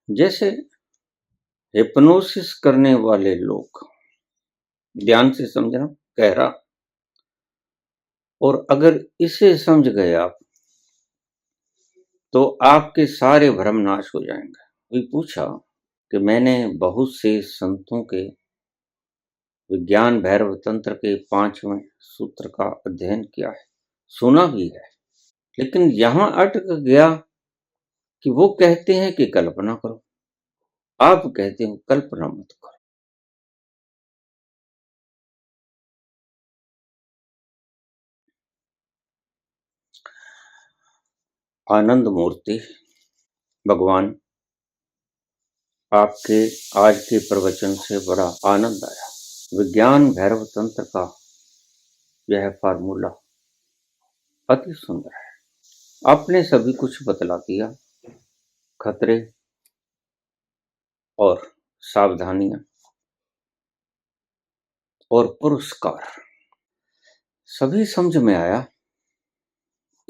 जैसे हिप्नोसिस करने वाले लोग, ध्यान से समझना, गहरा। और अगर इसे समझ गए आप तो आपके सारे भ्रम नाश हो जाएंगे। कोई पूछा कि मैंने बहुत से संतों के विज्ञान भैरव तंत्र के 5वें सूत्र का अध्ययन किया है, सुना भी है, लेकिन यहां अटक गया कि वो कहते हैं कि कल्पना करो, आप कहते हो कल्पना मत करो। आनंद मूर्ति भगवान, आपके आज के प्रवचन से बड़ा आनंद आया। विज्ञान भैरव तंत्र का यह फार्मूला अति सुंदर है। आपने सभी कुछ बतला दिया, खतरे और सावधानियां और पुरस्कार सभी समझ में आया।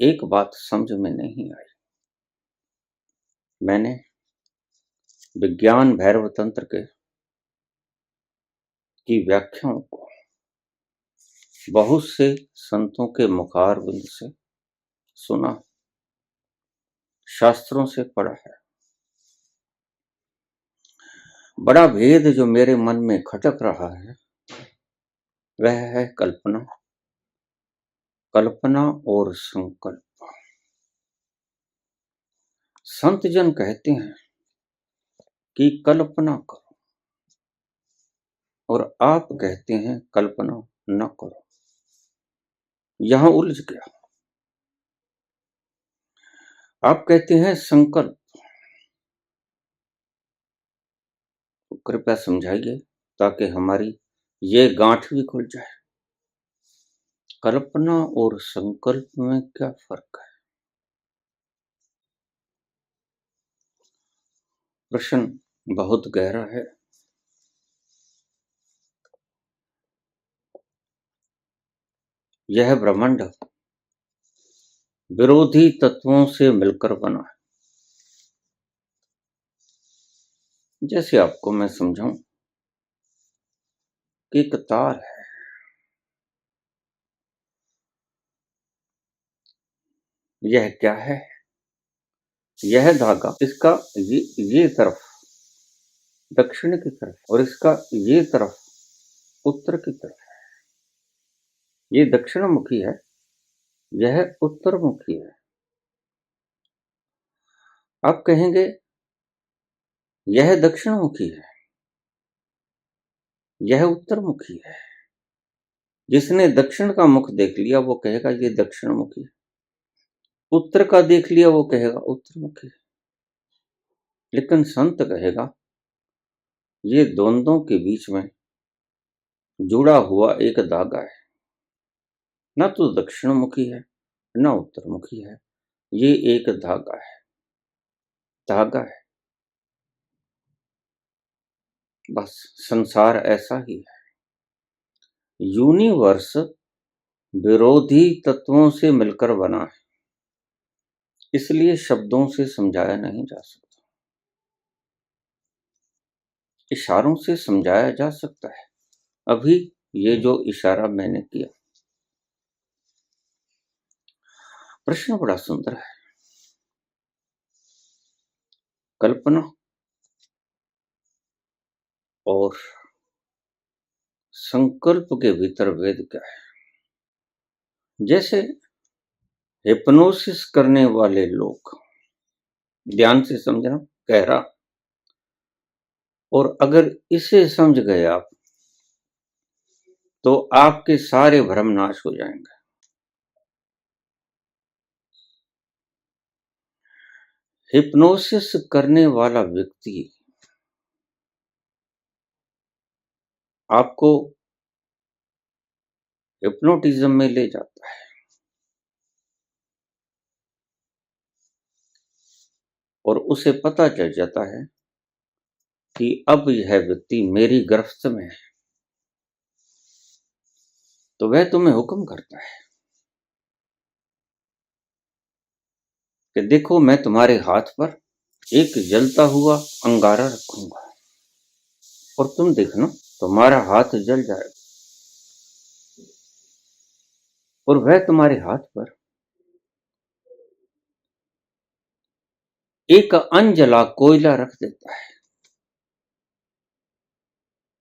एक बात समझ में नहीं आई। मैंने विज्ञान भैरव तंत्र की व्याख्याओं को बहुत से संतों के मुखारबिंद से सुना, शास्त्रों से पढ़ा है। बड़ा भेद जो मेरे मन में खटक रहा है वह है कल्पना, कल्पना और संकल्प। संत जन कहते हैं कि कल्पना करो और आप कहते हैं कल्पना न करो। यहां उलझ गया। आप कहते हैं संकल्प, तो कृपया समझाइए ताकि हमारी ये गांठ भी खुल जाए। कल्पना और संकल्प में क्या फर्क है? प्रश्न बहुत गहरा है। यह ब्रह्मांड विरोधी तत्वों से मिलकर बना है। जैसे आपको मैं समझाऊं कि एक तार है, यह क्या है? यह धागा, इसका ये तरफ दक्षिण की तरफ और इसका ये तरफ उत्तर की तरफ है। ये दक्षिण मुखी है, यह उत्तर मुखी है। आप कहेंगे यह दक्षिण मुखी है, यह उत्तर मुखी है। जिसने दक्षिण का मुख देख लिया वो कहेगा ये दक्षिण मुखी है, उत्तर का देख लिया वो कहेगा उत्तर मुखी है। लेकिन संत कहेगा ये द्वंद्वों के बीच में जुड़ा हुआ एक धागा है, न तो दक्षिण मुखी है न उत्तर मुखी है, ये एक धागा है, धागा है। बस संसार ऐसा ही है। यूनिवर्स विरोधी तत्वों से मिलकर बना है, इसलिए शब्दों से समझाया नहीं जा सकता, इशारों से समझाया जा सकता है। अभी ये जो इशारा मैंने किया, प्रश्न बड़ा सुंदर है। कल्पना और संकल्प के भीतर भेद क्या है? जैसे हिप्नोसिस करने वाले लोग, ध्यान से समझना, गहरा। और अगर इसे समझ गए आप तो आपके सारे भ्रम नाश हो जाएंगे। हिप्नोसिस करने वाला व्यक्ति आपको हिप्नोटिज्म में ले जाता है और उसे पता चल जाता है कि अब यह व्यक्ति मेरी गिरफ्त में है, तो वह तुम्हें हुक्म करता है कि देखो मैं तुम्हारे हाथ पर एक जलता हुआ अंगारा रखूंगा और तुम देखना तुम्हारा हाथ जल जाएगा और वह तुम्हारे हाथ पर एक अनजला कोयला रख देता है,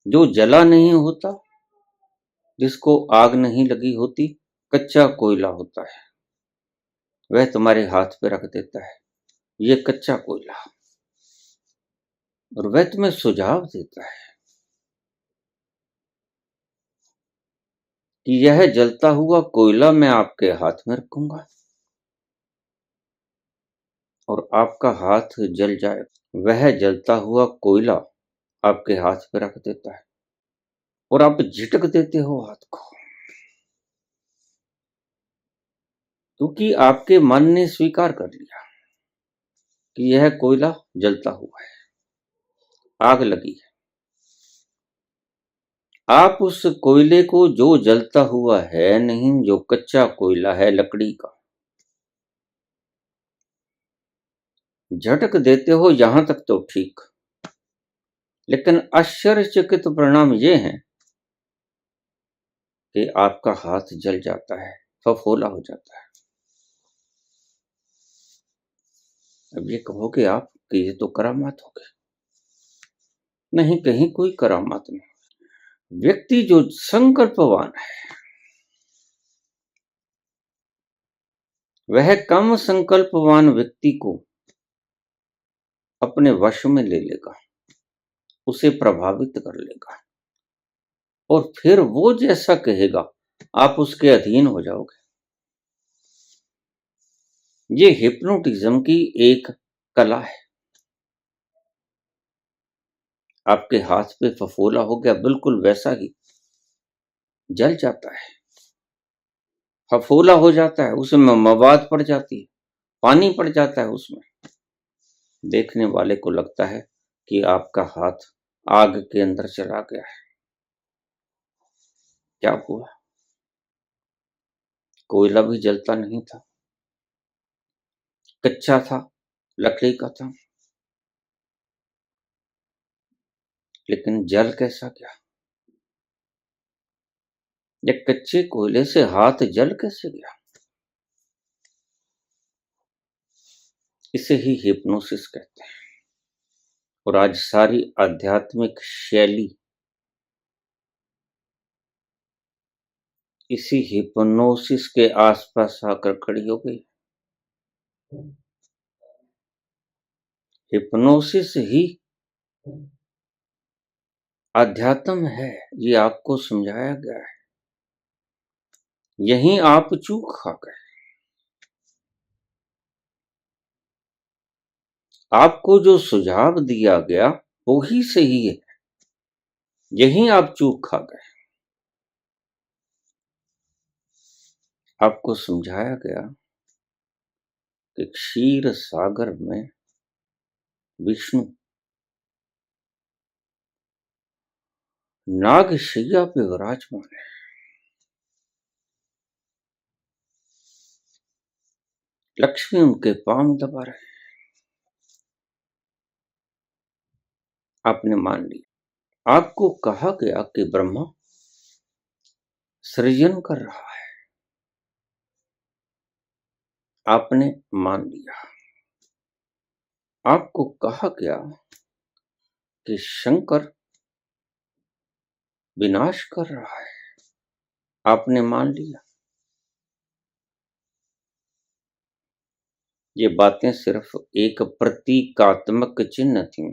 जो जला नहीं होता, जिसको आग नहीं लगी होती, कच्चा कोयला होता है, वह तुम्हारे हाथ पे रख देता है, ये कच्चा कोयला। और वह तुम्हें सुझाव देता है कि यह जलता हुआ कोयला मैं आपके हाथ में रखूंगा और आपका हाथ जल जाए। वह जलता हुआ कोयला आपके हाथ पे रख देता है और आप झिटक देते हो हाथ को, क्योंकि आपके मन ने स्वीकार कर लिया कि यह कोयला जलता हुआ है, आग लगी है। आप उस कोयले को, जो जलता हुआ है नहीं, जो कच्चा कोयला है लकड़ी का, झटक देते हो, यहां तक तो ठीक, लेकिन आश्चर्यचकित परिणाम ये है कि आपका हाथ जल जाता है, फफोला हो जाता है। अब ये कहोगे आप कि ये तो करामात हो गई। नहीं, कहीं कोई करामात नहीं। व्यक्ति जो संकल्पवान है वह कम संकल्पवान व्यक्ति को अपने वश में ले लेगा, उसे प्रभावित कर लेगा और फिर वो जैसा कहेगा आप उसके अधीन हो जाओगे। ये हिप्नोटिज्म की एक कला है। आपके हाथ पे फफोला हो गया, बिल्कुल वैसा ही जल जाता है, फफोला हो जाता है, उसमें मवाद पड़ जाती है, पानी पड़ जाता है उसमें। देखने वाले को लगता है कि आपका हाथ आग के अंदर चला गया है। क्या हुआ? कोयला भी जलता नहीं था, कच्चा था, लकड़ी का था, लेकिन जल कैसा गया? या कच्चे कोयले से हाथ जल कैसे गया? इसे ही हिप्नोसिस कहते हैं। और आज सारी आध्यात्मिक शैली इसी हिप्नोसिस के आसपास आकर खड़ी हो गई। हिप्नोसिस ही अध्यात्म है, ये आपको समझाया गया है। यहीं आप चूक खा गए। आपको जो सुझाव दिया गया वो ही सही है, यहीं आप चूक खा गए। आपको समझाया गया कि क्षीर सागर में विष्णु नागशैया पे विराजमान है। लक्ष्मी उनके पांव दबा रहे। आपने मान लिया। आपको कहा गया कि ब्रह्मा सृजन कर रहा है, आपने मान लिया। आपको कहा गया कि शंकर विनाश कर रहा है, आपने मान लिया। ये बातें सिर्फ एक प्रतीकात्मक चिन्ह थी।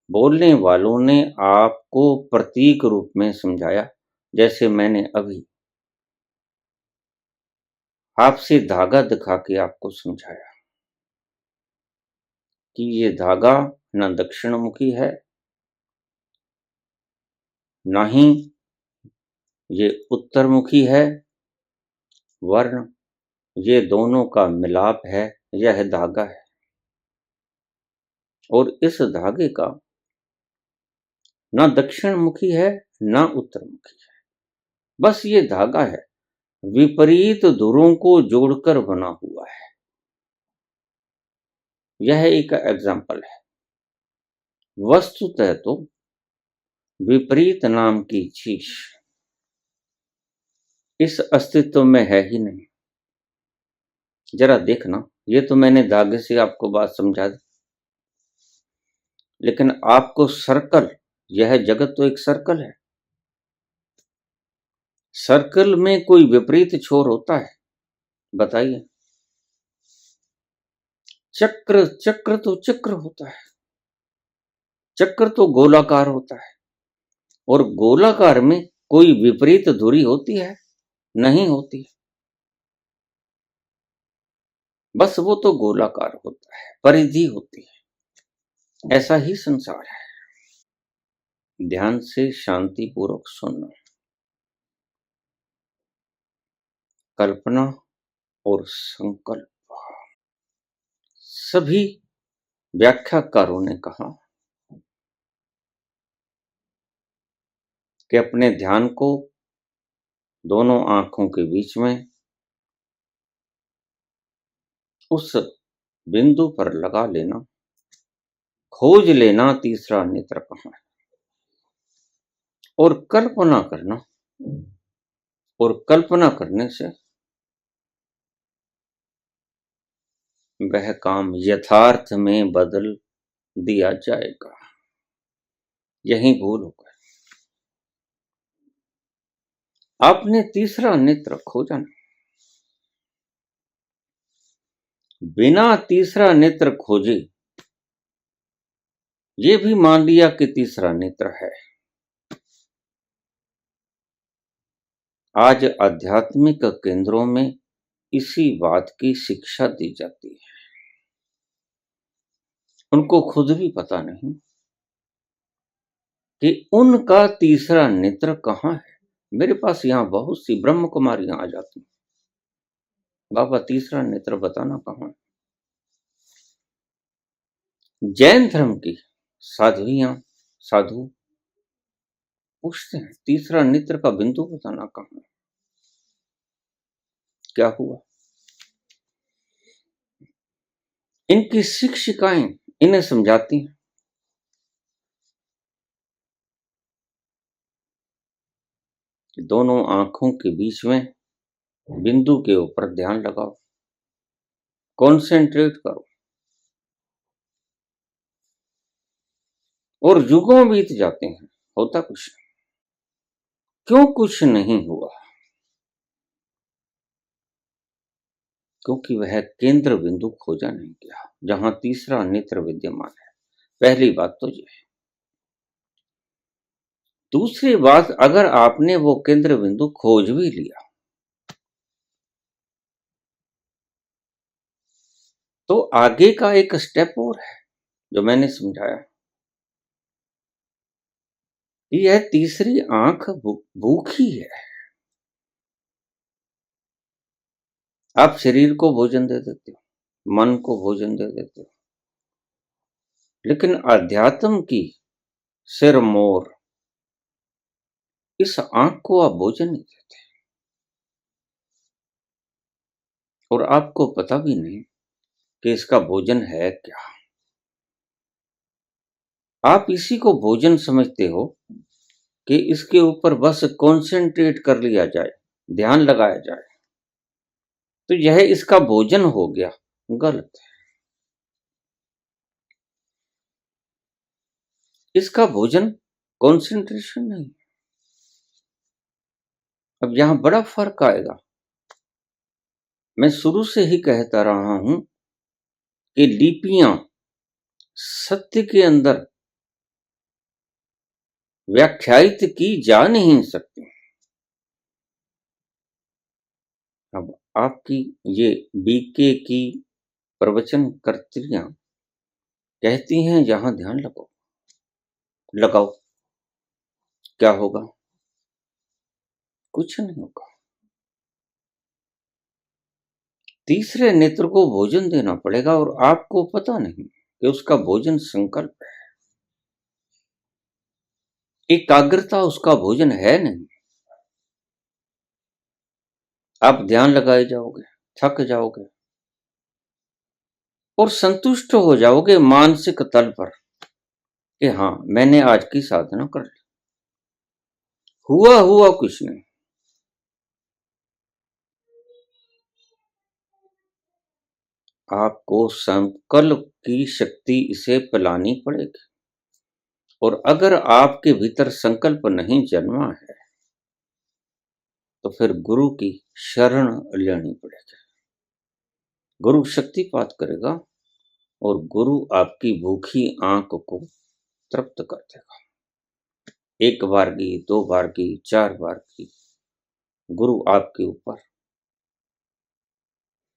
बोलने वालों ने आपको प्रतीक रूप में समझाया, जैसे मैंने अभी आपसे धागा दिखा के आपको समझाया कि ये धागा न दक्षिणमुखी है, न ही ये उत्तरमुखी है। वर्ण ये दोनों का मिलाप है, यह धागा है। और इस धागे का न दक्षिणमुखी है न उत्तरमुखी है, बस ये धागा है, विपरीत धुरों को जोड़कर बना हुआ है। यह एक एग्जाम्पल है। वस्तुतः तो विपरीत नाम की चीज इस अस्तित्व में है ही नहीं। जरा देखना, ये तो मैंने धागे से आपको बात समझा दी, लेकिन आपको सर्कल, यह जगत तो एक सर्कल है, सर्कल में कोई विपरीत छोर होता है? बताइए। चक्र, चक्र तो चक्र होता है, चक्र तो गोलाकार होता है, और गोलाकार में कोई विपरीत धुरी होती है? नहीं होती। बस वो तो गोलाकार होता है, परिधि होती है। ऐसा ही संसार है। ध्यान से शांति पूर्वक सुनना। कल्पना और संकल्प। सभी व्याख्याकारों ने कहा कि अपने ध्यान को दोनों आंखों के बीच में उस बिंदु पर लगा लेना, खोज लेना तीसरा नेत्र कहाँ है, और कल्पना करना, और कल्पना करने से वह काम यथार्थ में बदल दिया जाएगा। यही भूल हो गई। आपने तीसरा नेत्र खोजा नहीं। बिना तीसरा नेत्र खोजे ये भी मान लिया कि तीसरा नेत्र है। आज आध्यात्मिक केंद्रों में इसी बात की शिक्षा दी जाती है। उनको खुद भी पता नहीं कि उनका तीसरा नेत्र कहाँ है। मेरे पास यहाँ बहुत सी ब्रह्म कुमारियां आ जाती हैं, बाबा तीसरा नेत्र बताना कहाँ है। जैन धर्म की साध्वियां, साधु पूछते हैं तीसरा नेत्र का बिंदु बताना कहाँ है। क्या हुआ? इनकी शिक्षिकाएं इन्हें समझाती हैं कि दोनों आंखों के बीच में बिंदु के ऊपर ध्यान लगाओ, कॉन्सेंट्रेट करो, और युगों बीत जाते हैं, होता कुछ नहीं। क्यों कुछ नहीं हुआ? क्योंकि वह केंद्र बिंदु खोजा नहीं गया जहां तीसरा नेत्र विद्यमान है। पहली बात तो यह है। दूसरी बात, अगर आपने वो केंद्र बिंदु खोज भी लिया तो आगे का एक स्टेप और है जो मैंने समझाया। यह तीसरी आंख भूखी है। आप शरीर को भोजन दे देते हो, मन को भोजन दे देते हो, लेकिन अध्यात्म की सिरमौर इस आंख को आप भोजन नहीं देते, और आपको पता भी नहीं कि इसका भोजन है क्या। आप इसी को भोजन समझते हो कि इसके ऊपर बस कंसंट्रेट कर लिया जाए, ध्यान लगाया जाए, तो यह इसका भोजन हो गया। गलत है। इसका भोजन कंसंट्रेशन नहीं। अब यहां बड़ा फर्क आएगा। मैं शुरू से ही कहता रहा हूं कि लिपियां सत्य के अंदर व्याख्यायित की जा नहीं सकती। अब आपकी ये बीके की प्रवचन कर्त्रियां कहती हैं जहां ध्यान लगाओ, लगाओ, क्या होगा? कुछ नहीं होगा। तीसरे नेत्र को भोजन देना पड़ेगा, और आपको पता नहीं कि उसका भोजन संकल्प है। एकाग्रता उसका भोजन है नहीं। आप ध्यान लगाए जाओगे, थक जाओगे, और संतुष्ट हो जाओगे मानसिक तल पर कि हाँ मैंने आज की साधना कर ली, हुआ हुआ कुछ नहीं। आपको संकल्प की शक्ति इसे पिलानी पड़ेगी, और अगर आपके भीतर संकल्प नहीं जन्मा है तो फिर गुरु की शरण लेनी पड़ेगी। गुरु शक्तिपात करेगा और गुरु आपकी भूखी आंख को तृप्त कर देगा। एक बार की, दो बार की, चार बार की, गुरु आपके ऊपर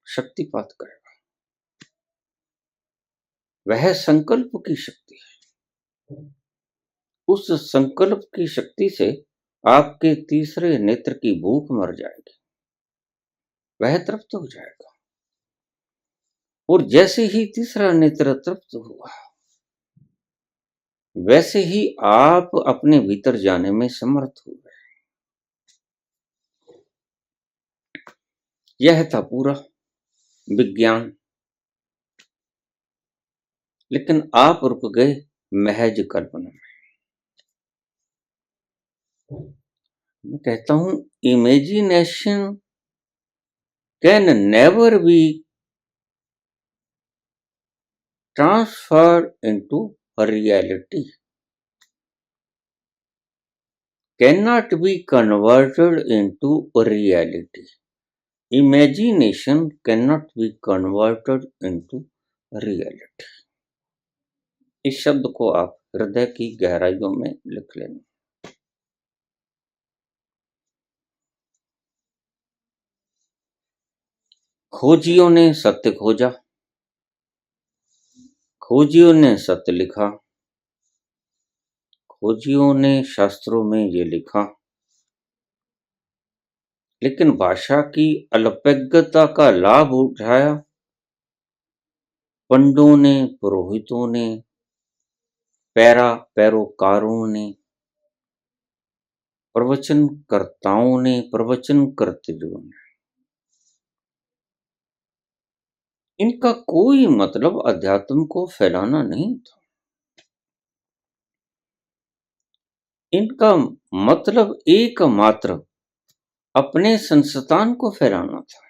शक्तिपात करेगा। वह संकल्प की शक्ति है। उस संकल्प की शक्ति से आपके तीसरे नेत्र की भूख मर जाएगी, वह तृप्त हो जाएगा। और जैसे ही तीसरा नेत्र तृप्त हुआ, वैसे ही आप अपने भीतर जाने में समर्थ हो गए। यह था पूरा विज्ञान, लेकिन आप रुक गए महज कल्पना में। मैं कहता हूं imagination can never be transferred into reality, cannot be converted into reality. Imagination cannot be converted into reality. इस शब्द को आप हृदय की गहराइयों में लिख लेना। खोजियों ने सत्य खोजा, खोजियों ने सत्य लिखा, खोजियों ने शास्त्रों में ये लिखा, लेकिन भाषा की अल्पज्ञता का लाभ उठाया पंडों ने, पुरोहितों ने, पैरोकारों ने, प्रवचनकर्ताओं ने, प्रवचन करते लोगों ने। इनका कोई मतलब अध्यात्म को फैलाना नहीं था। इनका मतलब एकमात्र अपने संस्थान को फैलाना था।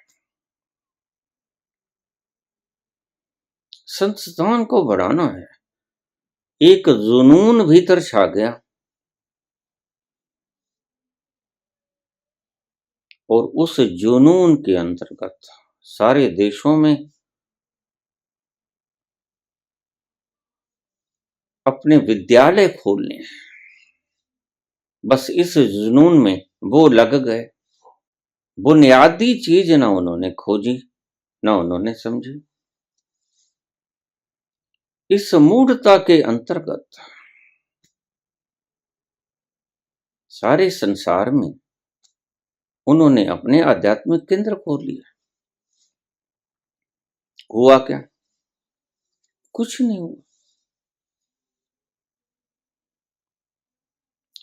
संस्थान को बढ़ाना है। एक जुनून भीतर छा गया और उस जुनून के अंतर्गत सारे देशों में अपने विद्यालय खोलने हैं। बस इस जुनून में वो लग गए। बुनियादी चीज ना उन्होंने खोजी, ना उन्होंने समझी। इस मूढ़ता के अंतर्गत सारे संसार में उन्होंने अपने आध्यात्मिक केंद्र खोल लिया। हुआ क्या? कुछ नहीं हुआ।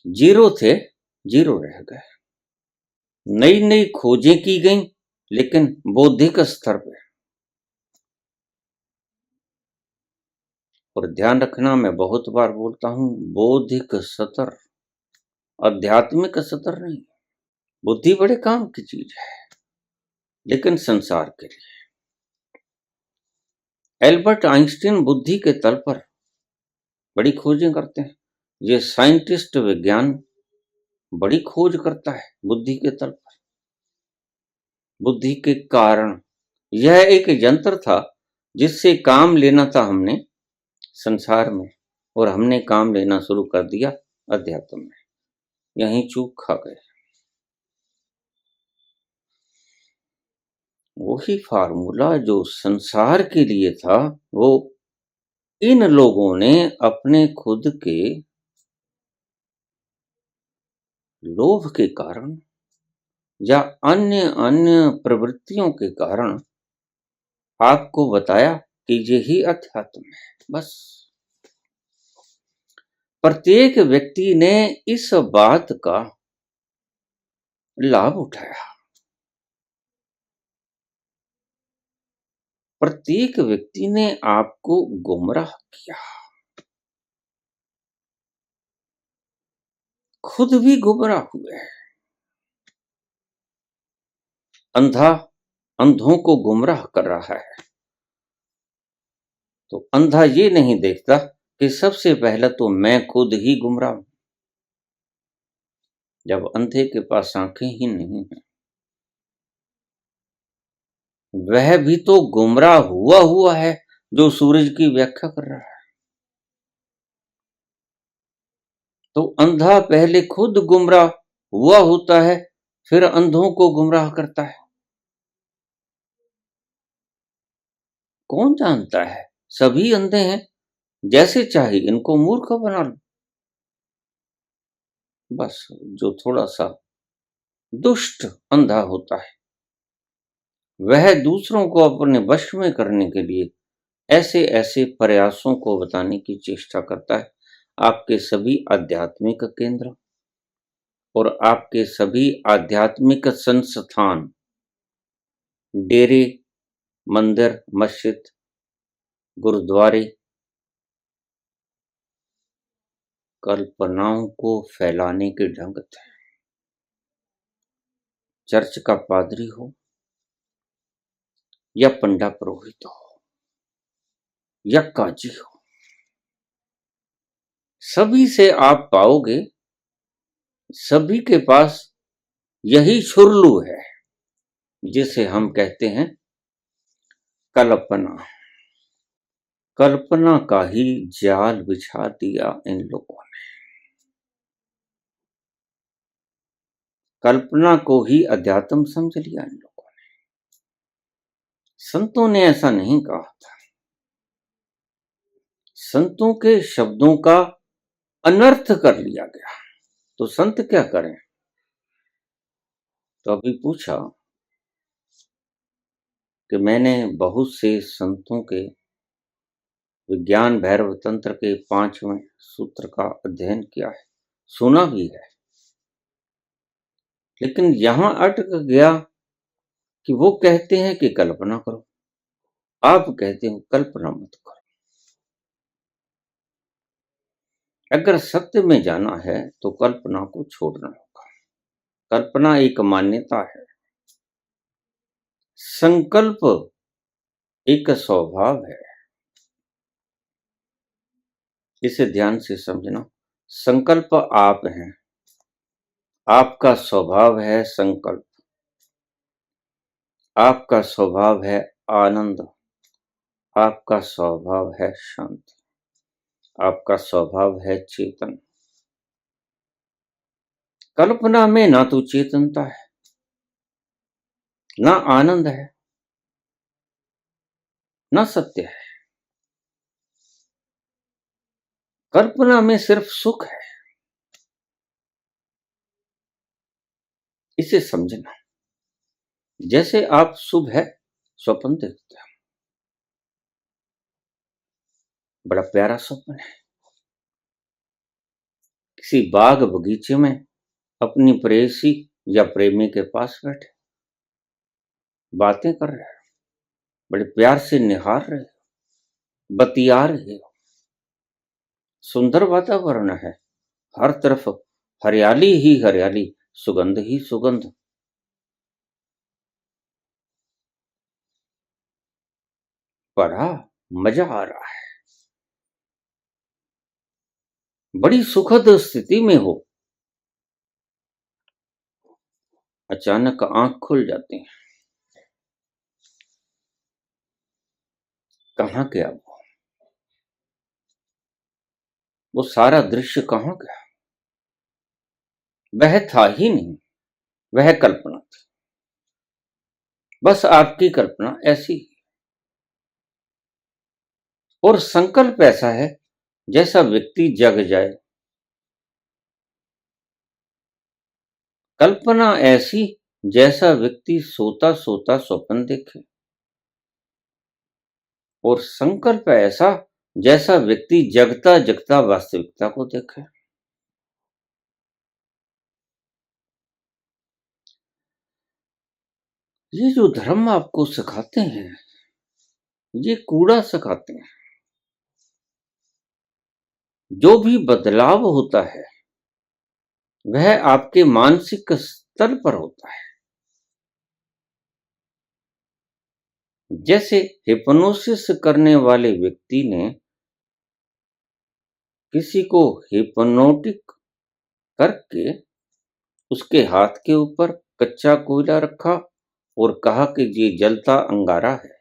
जीरो थे, जीरो रह गए। नई नई खोजें की गई, लेकिन बौद्धिक स्तर पे। और ध्यान रखना, मैं बहुत बार बोलता हूं, बौद्धिक स्तर, आध्यात्मिक स्तर नहीं। बुद्धि बड़े काम की चीज है, लेकिन संसार के लिए। एल्बर्ट आइंस्टीन बुद्धि के तल पर बड़ी खोजें करते हैं। ये साइंटिस्ट, विज्ञान बड़ी खोज करता है बुद्धि के तल पर, बुद्धि के कारण। यह एक यंत्र था जिससे काम लेना था हमने संसार में, और हमने काम लेना शुरू कर दिया अध्यात्म में। यहीं चूक खा गए। वही फार्मूला जो संसार के लिए था, वो इन लोगों ने अपने खुद के लोभ के कारण या अन्य अन्य प्रवृत्तियों के कारण आपको बताया कि यही अध्यात्म है। बस प्रत्येक व्यक्ति ने इस बात का लाभ उठाया। प्रत्येक व्यक्ति ने आपको गुमराह किया, खुद भी गुमराह हुए। अंधा अंधों को गुमराह कर रहा है, तो अंधा ये नहीं देखता कि सबसे पहले तो मैं खुद ही गुमराह हूं। जब अंधे के पास आंखें ही नहीं है, वह भी तो गुमराह हुआ हुआ है जो सूरज की व्याख्या कर रहा है। तो अंधा पहले खुद गुमराह हुआ होता है, फिर अंधों को गुमराह करता है। कौन जानता है, सभी अंधे हैं, जैसे चाहे इनको मूर्ख बना लो। बस जो थोड़ा सा दुष्ट अंधा होता है, वह दूसरों को अपने वश में करने के लिए ऐसे ऐसे प्रयासों को बताने की चेष्टा करता है। आपके सभी आध्यात्मिक केंद्र और आपके सभी आध्यात्मिक संस्थान, डेरे, मंदिर, मस्जिद, गुरुद्वारे कल्पनाओं को फैलाने के ढंग थे। चर्च का पादरी हो या पंडा पुरोहित हो या काजी हो, सभी से आप पाओगे सभी के पास यही शुरलू है, जिसे हम कहते हैं कल्पना। कल्पना का ही जाल बिछा दिया इन लोगों ने। कल्पना को ही अध्यात्म समझ लिया इन लोगों ने। संतों ने ऐसा नहीं कहा था। संतों के शब्दों का अनर्थ कर लिया गया, तो संत क्या करें? तो अभी पूछा कि मैंने बहुत से संतों के विज्ञान भैरव तंत्र के 5वें सूत्र का अध्ययन किया है, सुना भी है, लेकिन यहां अटक गया कि वो कहते हैं कि कल्पना करो, आप कहते हो कल्पना मत करो। अगर सत्य में जाना है तो कल्पना को छोड़ना होगा। कल्पना एक मान्यता है, संकल्प एक स्वभाव है। इसे ध्यान से समझना। संकल्प आप हैं, आपका स्वभाव है संकल्प, आपका स्वभाव है आनंद, आपका स्वभाव है शांति, आपका स्वभाव है चेतन। कल्पना में ना तो चेतनता है, ना आनंद है, ना सत्य है। कल्पना में सिर्फ सुख है। इसे समझना। जैसे आप सुबह स्वप्न देखते हैं, बड़ा प्यारा स्वप्न है, किसी बाग बगीचे में अपनी प्रेयसी या प्रेमी के पास बैठे बातें कर रहे हैं, बड़े प्यार से निहार रहे हो, बतिया रहे हो, सुंदर वातावरण है, हर तरफ हरियाली ही हरियाली, सुगंध ही सुगंध। बड़ा मजा आ रहा है, बड़ी सुखद स्थिति में हो, अचानक आंख खुल जाती है। कहाँ गया वो सारा दृश्य कहाँ गया? वह था ही नहीं, वह कल्पना थी, बस आपकी कल्पना ऐसी ही। और संकल्प ऐसा है जैसा व्यक्ति जग जाए, कल्पना ऐसी जैसा व्यक्ति सोता सोता स्वप्न देखे, और संकल्प ऐसा जैसा व्यक्ति जगता जगता वास्तविकता को देखे। ये जो धर्म आपको सिखाते हैं, ये कूड़ा सिखाते हैं। जो भी बदलाव होता है वह आपके मानसिक स्तर पर होता है। जैसे हिप्नोसिस करने वाले व्यक्ति ने किसी को हिप्नोटिक करके उसके हाथ के ऊपर कच्चा कोयला रखा और कहा कि ये जलता अंगारा है,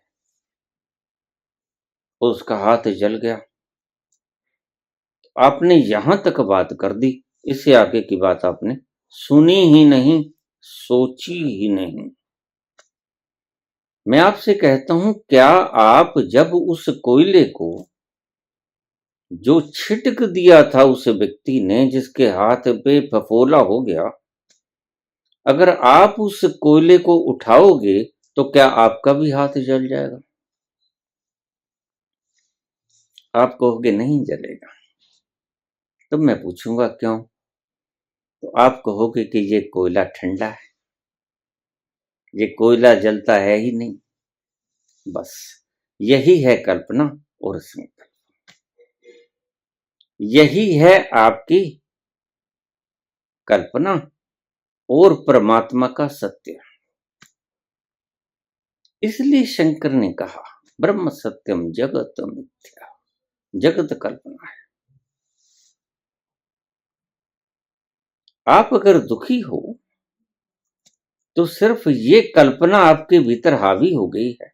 और उसका हाथ जल गया। आपने यहां तक बात कर दी, इससे आगे की बात आपने सुनी ही नहीं, सोची ही नहीं। मैं आपसे कहता हूं, क्या आप जब उस कोयले को जो छिटक दिया था उस व्यक्ति ने, जिसके हाथ पे फफोला हो गया, अगर आप उस कोयले को उठाओगे तो क्या आपका भी हाथ जल जाएगा? आप कहोगे नहीं जलेगा। तो मैं पूछूंगा क्यों? तो आप कहोगे कि ये कोयला ठंडा है, ये कोयला जलता है ही नहीं। बस यही है कल्पना और संकल्प, यही है आपकी कल्पना और परमात्मा का सत्य। इसलिए शंकर ने कहा, ब्रह्म सत्यम जगत मिथ्या। जगत कल्पना है। आप अगर दुखी हो तो सिर्फ ये कल्पना आपके भीतर हावी हो गई है।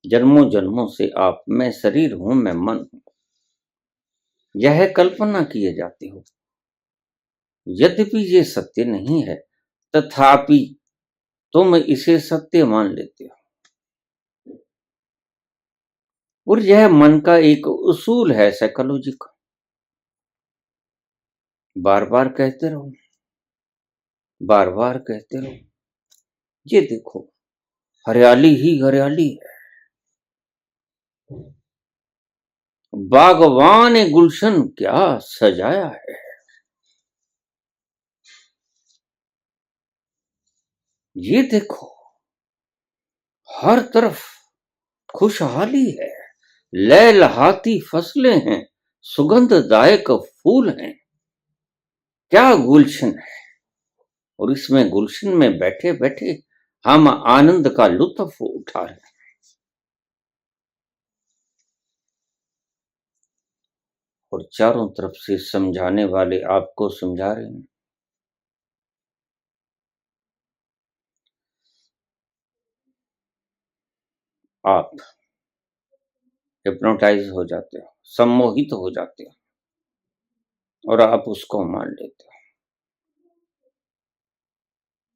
जन्मों जन्मों से आप, मैं शरीर हूं, मैं मन हूं, यह कल्पना किए जाते हो। यद्यपि ये सत्य नहीं है, तथापि तुम इसे सत्य मान लेते हो। और यह मन का एक उसूल है साइकोलॉजी का। बार बार कहते रहो, बार बार कहते रहो, ये देखो हरियाली ही हरियाली है, बागवान ने गुलशन क्या सजाया है। ये देखो हर तरफ खुशहाली है, लहलहाती फसलें हैं, सुगंधदायक फूल हैं, क्या गुलशन है। और इसमें गुलशन में बैठे बैठे हम आनंद का लुत्फ उठा रहे हैं। और चारों तरफ से समझाने वाले आपको समझा रहे हैं। आप हिप्नोटाइज हो जाते हो, सम्मोहित हो जाते हो, और आप उसको मान लेते हो।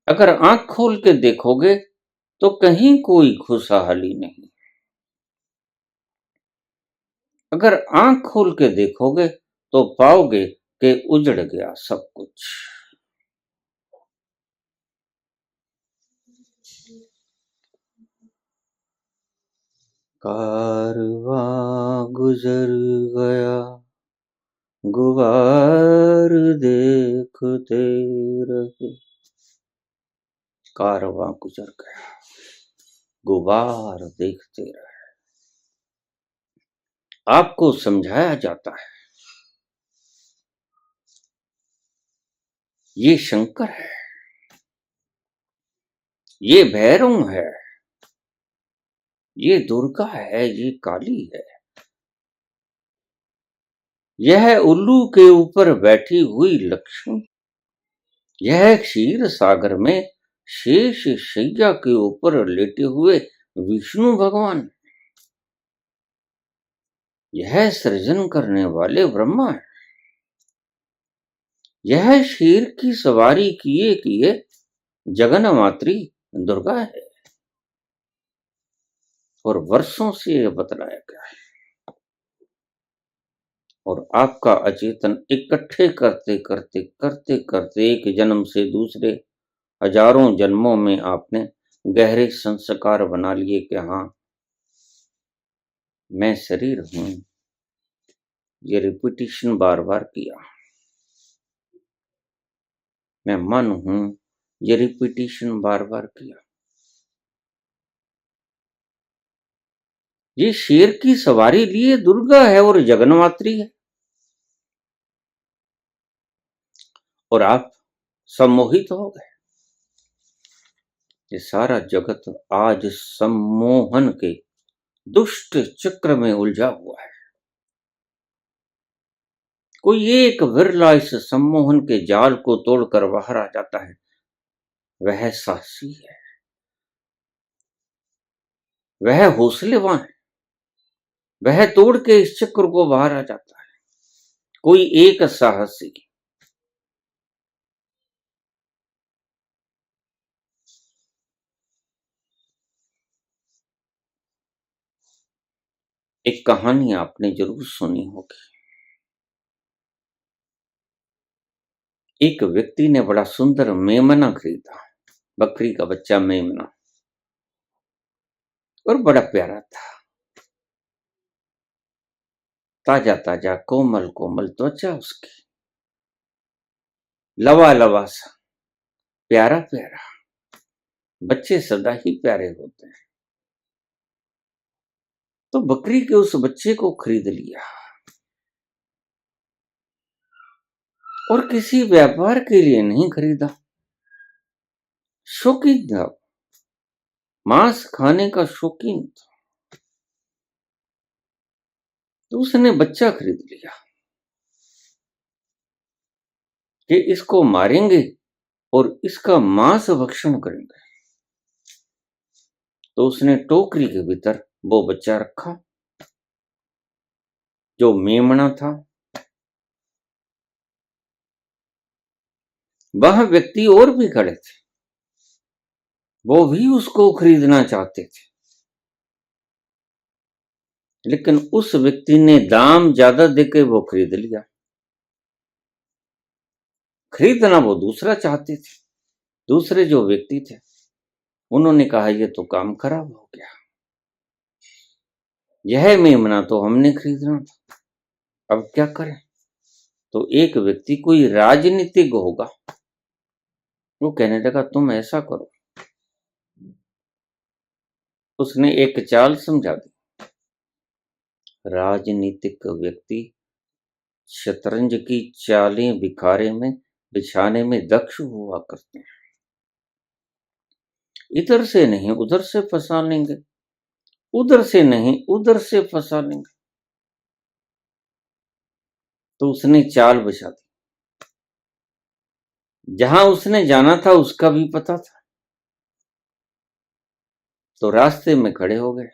अगर आंख खोल के देखोगे तो कहीं कोई खुशहाली नहीं। अगर आंख खोल के देखोगे तो पाओगे कि उजड़ गया सब कुछ। कारवां गुजर गया, गुबार देखते रहे। कारवां गुजर गया, गुबार देखते रहे। आपको समझाया जाता है, ये शंकर है, ये भैरव है, ये दुर्गा है, ये काली है। यह उल्लू के ऊपर बैठी हुई लक्ष्मी, यह क्षीर सागर में शेष शैया के ऊपर लेटे हुए विष्णु भगवान, यह सृजन करने वाले ब्रह्मा है। यह शेर की सवारी किए किए जगन मात्री दुर्गा है। और वर्षों से यह बतलाया गया है। और आपका अचेतन इकट्ठे करते करते करते करते एक जन्म से दूसरे हजारों जन्मों में आपने गहरे संस्कार बना लिए कि हाँ, मैं शरीर हूं। ये रिपीटिशन बार बार किया, मैं मन हूं। ये रिपीटिशन बार बार किया। ये शेर की सवारी लिए दुर्गा है और जगन्मात्री है, और आप सम्मोहित हो गए। ये सारा जगत आज सम्मोहन के दुष्ट चक्र में उलझा हुआ है। कोई एक विरला इस सम्मोहन के जाल को तोड़कर बाहर आ जाता है, वह साहसी है, वह हौसलेवान है, वह तोड़ के इस चक्र को बाहर आ जाता है। कोई एक साहसी। एक कहानी आपने जरूर सुनी होगी। एक व्यक्ति ने बड़ा सुंदर मेमना खरीदा, बकरी का बच्चा मेमना, और बड़ा प्यारा था। ताजा ताजा कोमल कोमल त्वचा उसकी, लवा लवा सा, प्यारा प्यारा। बच्चे सदा ही प्यारे होते हैं। तो बकरी के उस बच्चे को खरीद लिया और किसी व्यापार के लिए नहीं खरीदा, शौकीन था, मांस खाने का शौकीन था। तो उसने बच्चा खरीद लिया कि इसको मारेंगे और इसका मांस भक्षण करेंगे। तो उसने टोकरी के भीतर वो बच्चा रखा जो मेमना था। वह व्यक्ति और भी खड़े थे, वो भी उसको खरीदना चाहते थे, लेकिन उस व्यक्ति ने दाम ज्यादा देकर वो खरीद लिया। खरीदना वो दूसरा चाहते थे। दूसरे जो व्यक्ति थे उन्होंने कहा ये तो काम खराब हो गया, यह मेमना तो हमने खरीदना था, अब क्या करें। तो एक व्यक्ति कोई राजनीतिज्ञ होगा, वो कहने लगा तुम ऐसा करो। उसने एक चाल समझा दी। राजनीतिक व्यक्ति शतरंज की चालें बिछाने में दक्ष हुआ करते हैं। इधर से नहीं उधर से फंसा लेंगे, उधर से नहीं उधर से फंसा लेंगे। तो उसने चाल बिछा दी। जहां उसने जाना था उसका भी पता था, तो रास्ते में खड़े हो गए।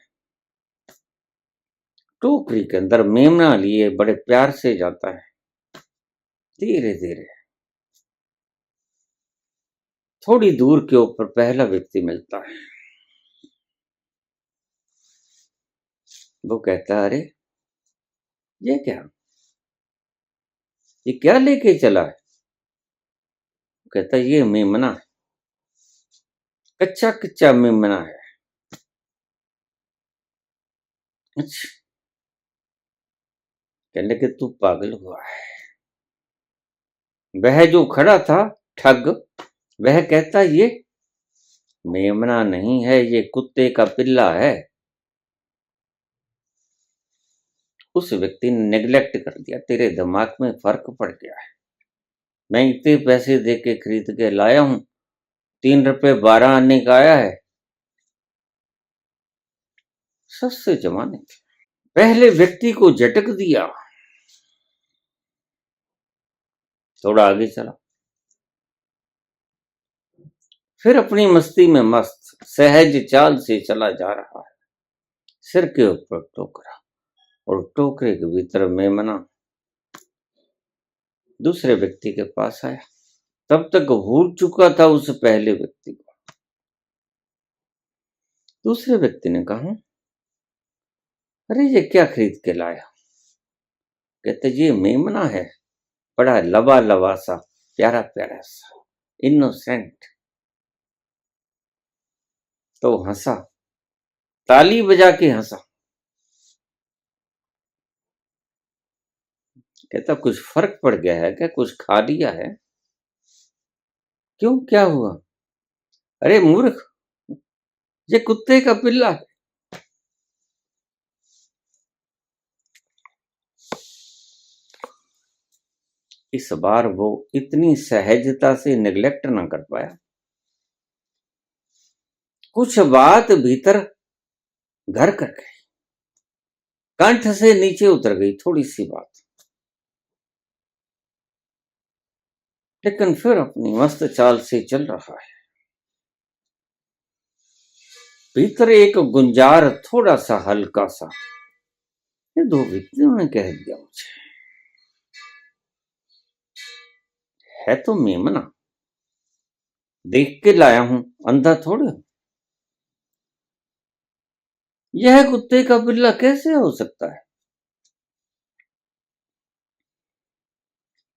टोकरी के अंदर मेमना लिए बड़े प्यार से जाता है। धीरे धीरे थोड़ी दूर के ऊपर पहला व्यक्ति मिलता है। वो कहता है अरे ये क्या लेके चला है। कहता है ये मेमना है, कच्चा कच्चा मेमना है। अच्छा, कहने के तू पागल हुआ है। वह जो खड़ा था ठग, वह कहता ये मेमना नहीं है, ये कुत्ते का पिल्ला है। उस व्यक्ति ने नेग्लेक्ट कर दिया, तेरे दिमाग में फर्क पड़ गया है। मैं इतने पैसे दे के खरीद के लाया हूं, 3 रुपए 12 आने का आया है। सस्ते जमाने थे। पहले व्यक्ति को झटक दिया, थोड़ा आगे चला, फिर अपनी मस्ती में मस्त सहज चाल से चला जा रहा है। सिर के ऊपर टोकरा और टोकरे के भीतर मेमना। दूसरे व्यक्ति के पास आया, तब तक भूल चुका था उस पहले व्यक्ति को। दूसरे व्यक्ति ने कहा अरे ये क्या खरीद के लाया। कहते ये मेमना है, बड़ा लबा लबा सा, प्यारा प्यारा सा, इनोसेंट। तो हंसा, ताली बजा के हंसा। कहता कुछ फर्क पड़ गया है क्या, कुछ खा लिया है। क्यों, क्या हुआ। अरे मूर्ख, ये कुत्ते का पिल्ला है। इस बार वो इतनी सहजता से निग्लेक्ट ना कर पाया। कुछ बात भीतर घर कर गई, कंठ से नीचे उतर गई थोड़ी सी बात, लेकिन फिर अपनी मस्त चाल से चल रहा है। भीतर एक गुंजार थोड़ा सा हल्का सा, ये दो व्यक्तियों ने कह दिया मुझे, है तो मेमना, देख के लाया हूं, अंधा थोड़े हूं। यह कुत्ते का पिल्ला कैसे हो सकता है?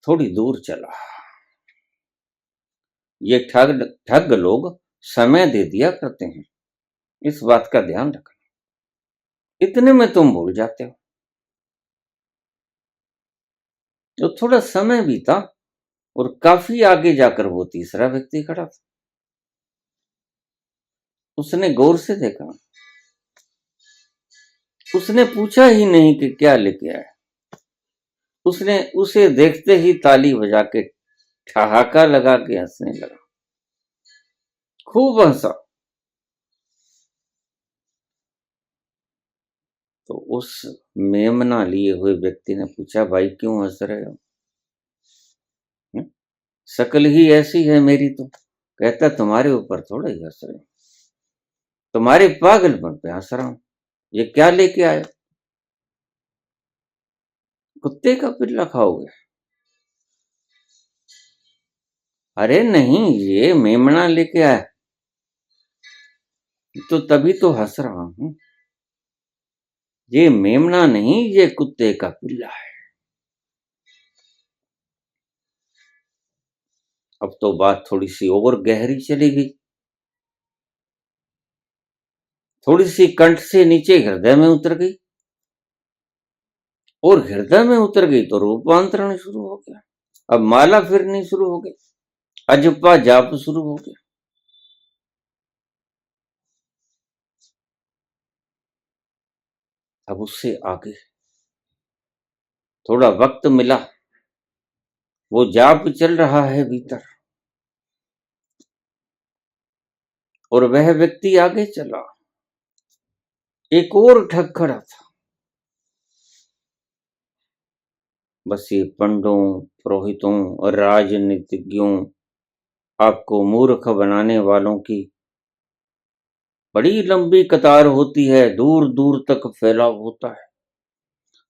थोड़ी दूर चला। ये ठग लोग समय दे दिया करते हैं, इस बात का ध्यान रखना। इतने में तुम भूल जाते हो। तो थोड़ा समय बीता और काफी आगे जाकर वो तीसरा व्यक्ति खड़ा था। उसने गौर से देखा, उसने पूछा ही नहीं कि क्या लेके आया। उसने उसे देखते ही ताली बजा के ठहाका लगा के हंसने लगा, खूब हंसा। तो उस मेमना लिए हुए व्यक्ति ने पूछा, भाई क्यों हंस रहे हो? शक्ल ही ऐसी है मेरी तो। कहता, तुम्हारे ऊपर थोड़ा ही हंस रहे हो, तुम्हारे पागलपन पे हंस रहा हूं। ये क्या लेके आए? कुत्ते का पिल्ला खाओगे? अरे नहीं, ये मेमना लेके आया, तो तभी तो हंस रहा हूं। ये मेमना नहीं, ये कुत्ते का पिल्ला है। अब तो बात थोड़ी सी और गहरी चली गई, थोड़ी सी कंठ से नीचे हृदय में उतर गई, और हृदय में उतर गई तो रूपांतरण शुरू हो गया। अब माला फिरनी शुरू हो गई, अजपा जाप शुरू हो गया। अब उससे आगे थोड़ा वक्त मिला, वो जाप चल रहा है भीतर, और वह व्यक्ति आगे चला। एक और ठग खड़ा था। बस ये पंडों, पुरोहितों और राजनीतिज्ञों, आपको मूर्ख बनाने वालों की बड़ी लंबी कतार होती है, दूर दूर तक फैलाव होता है।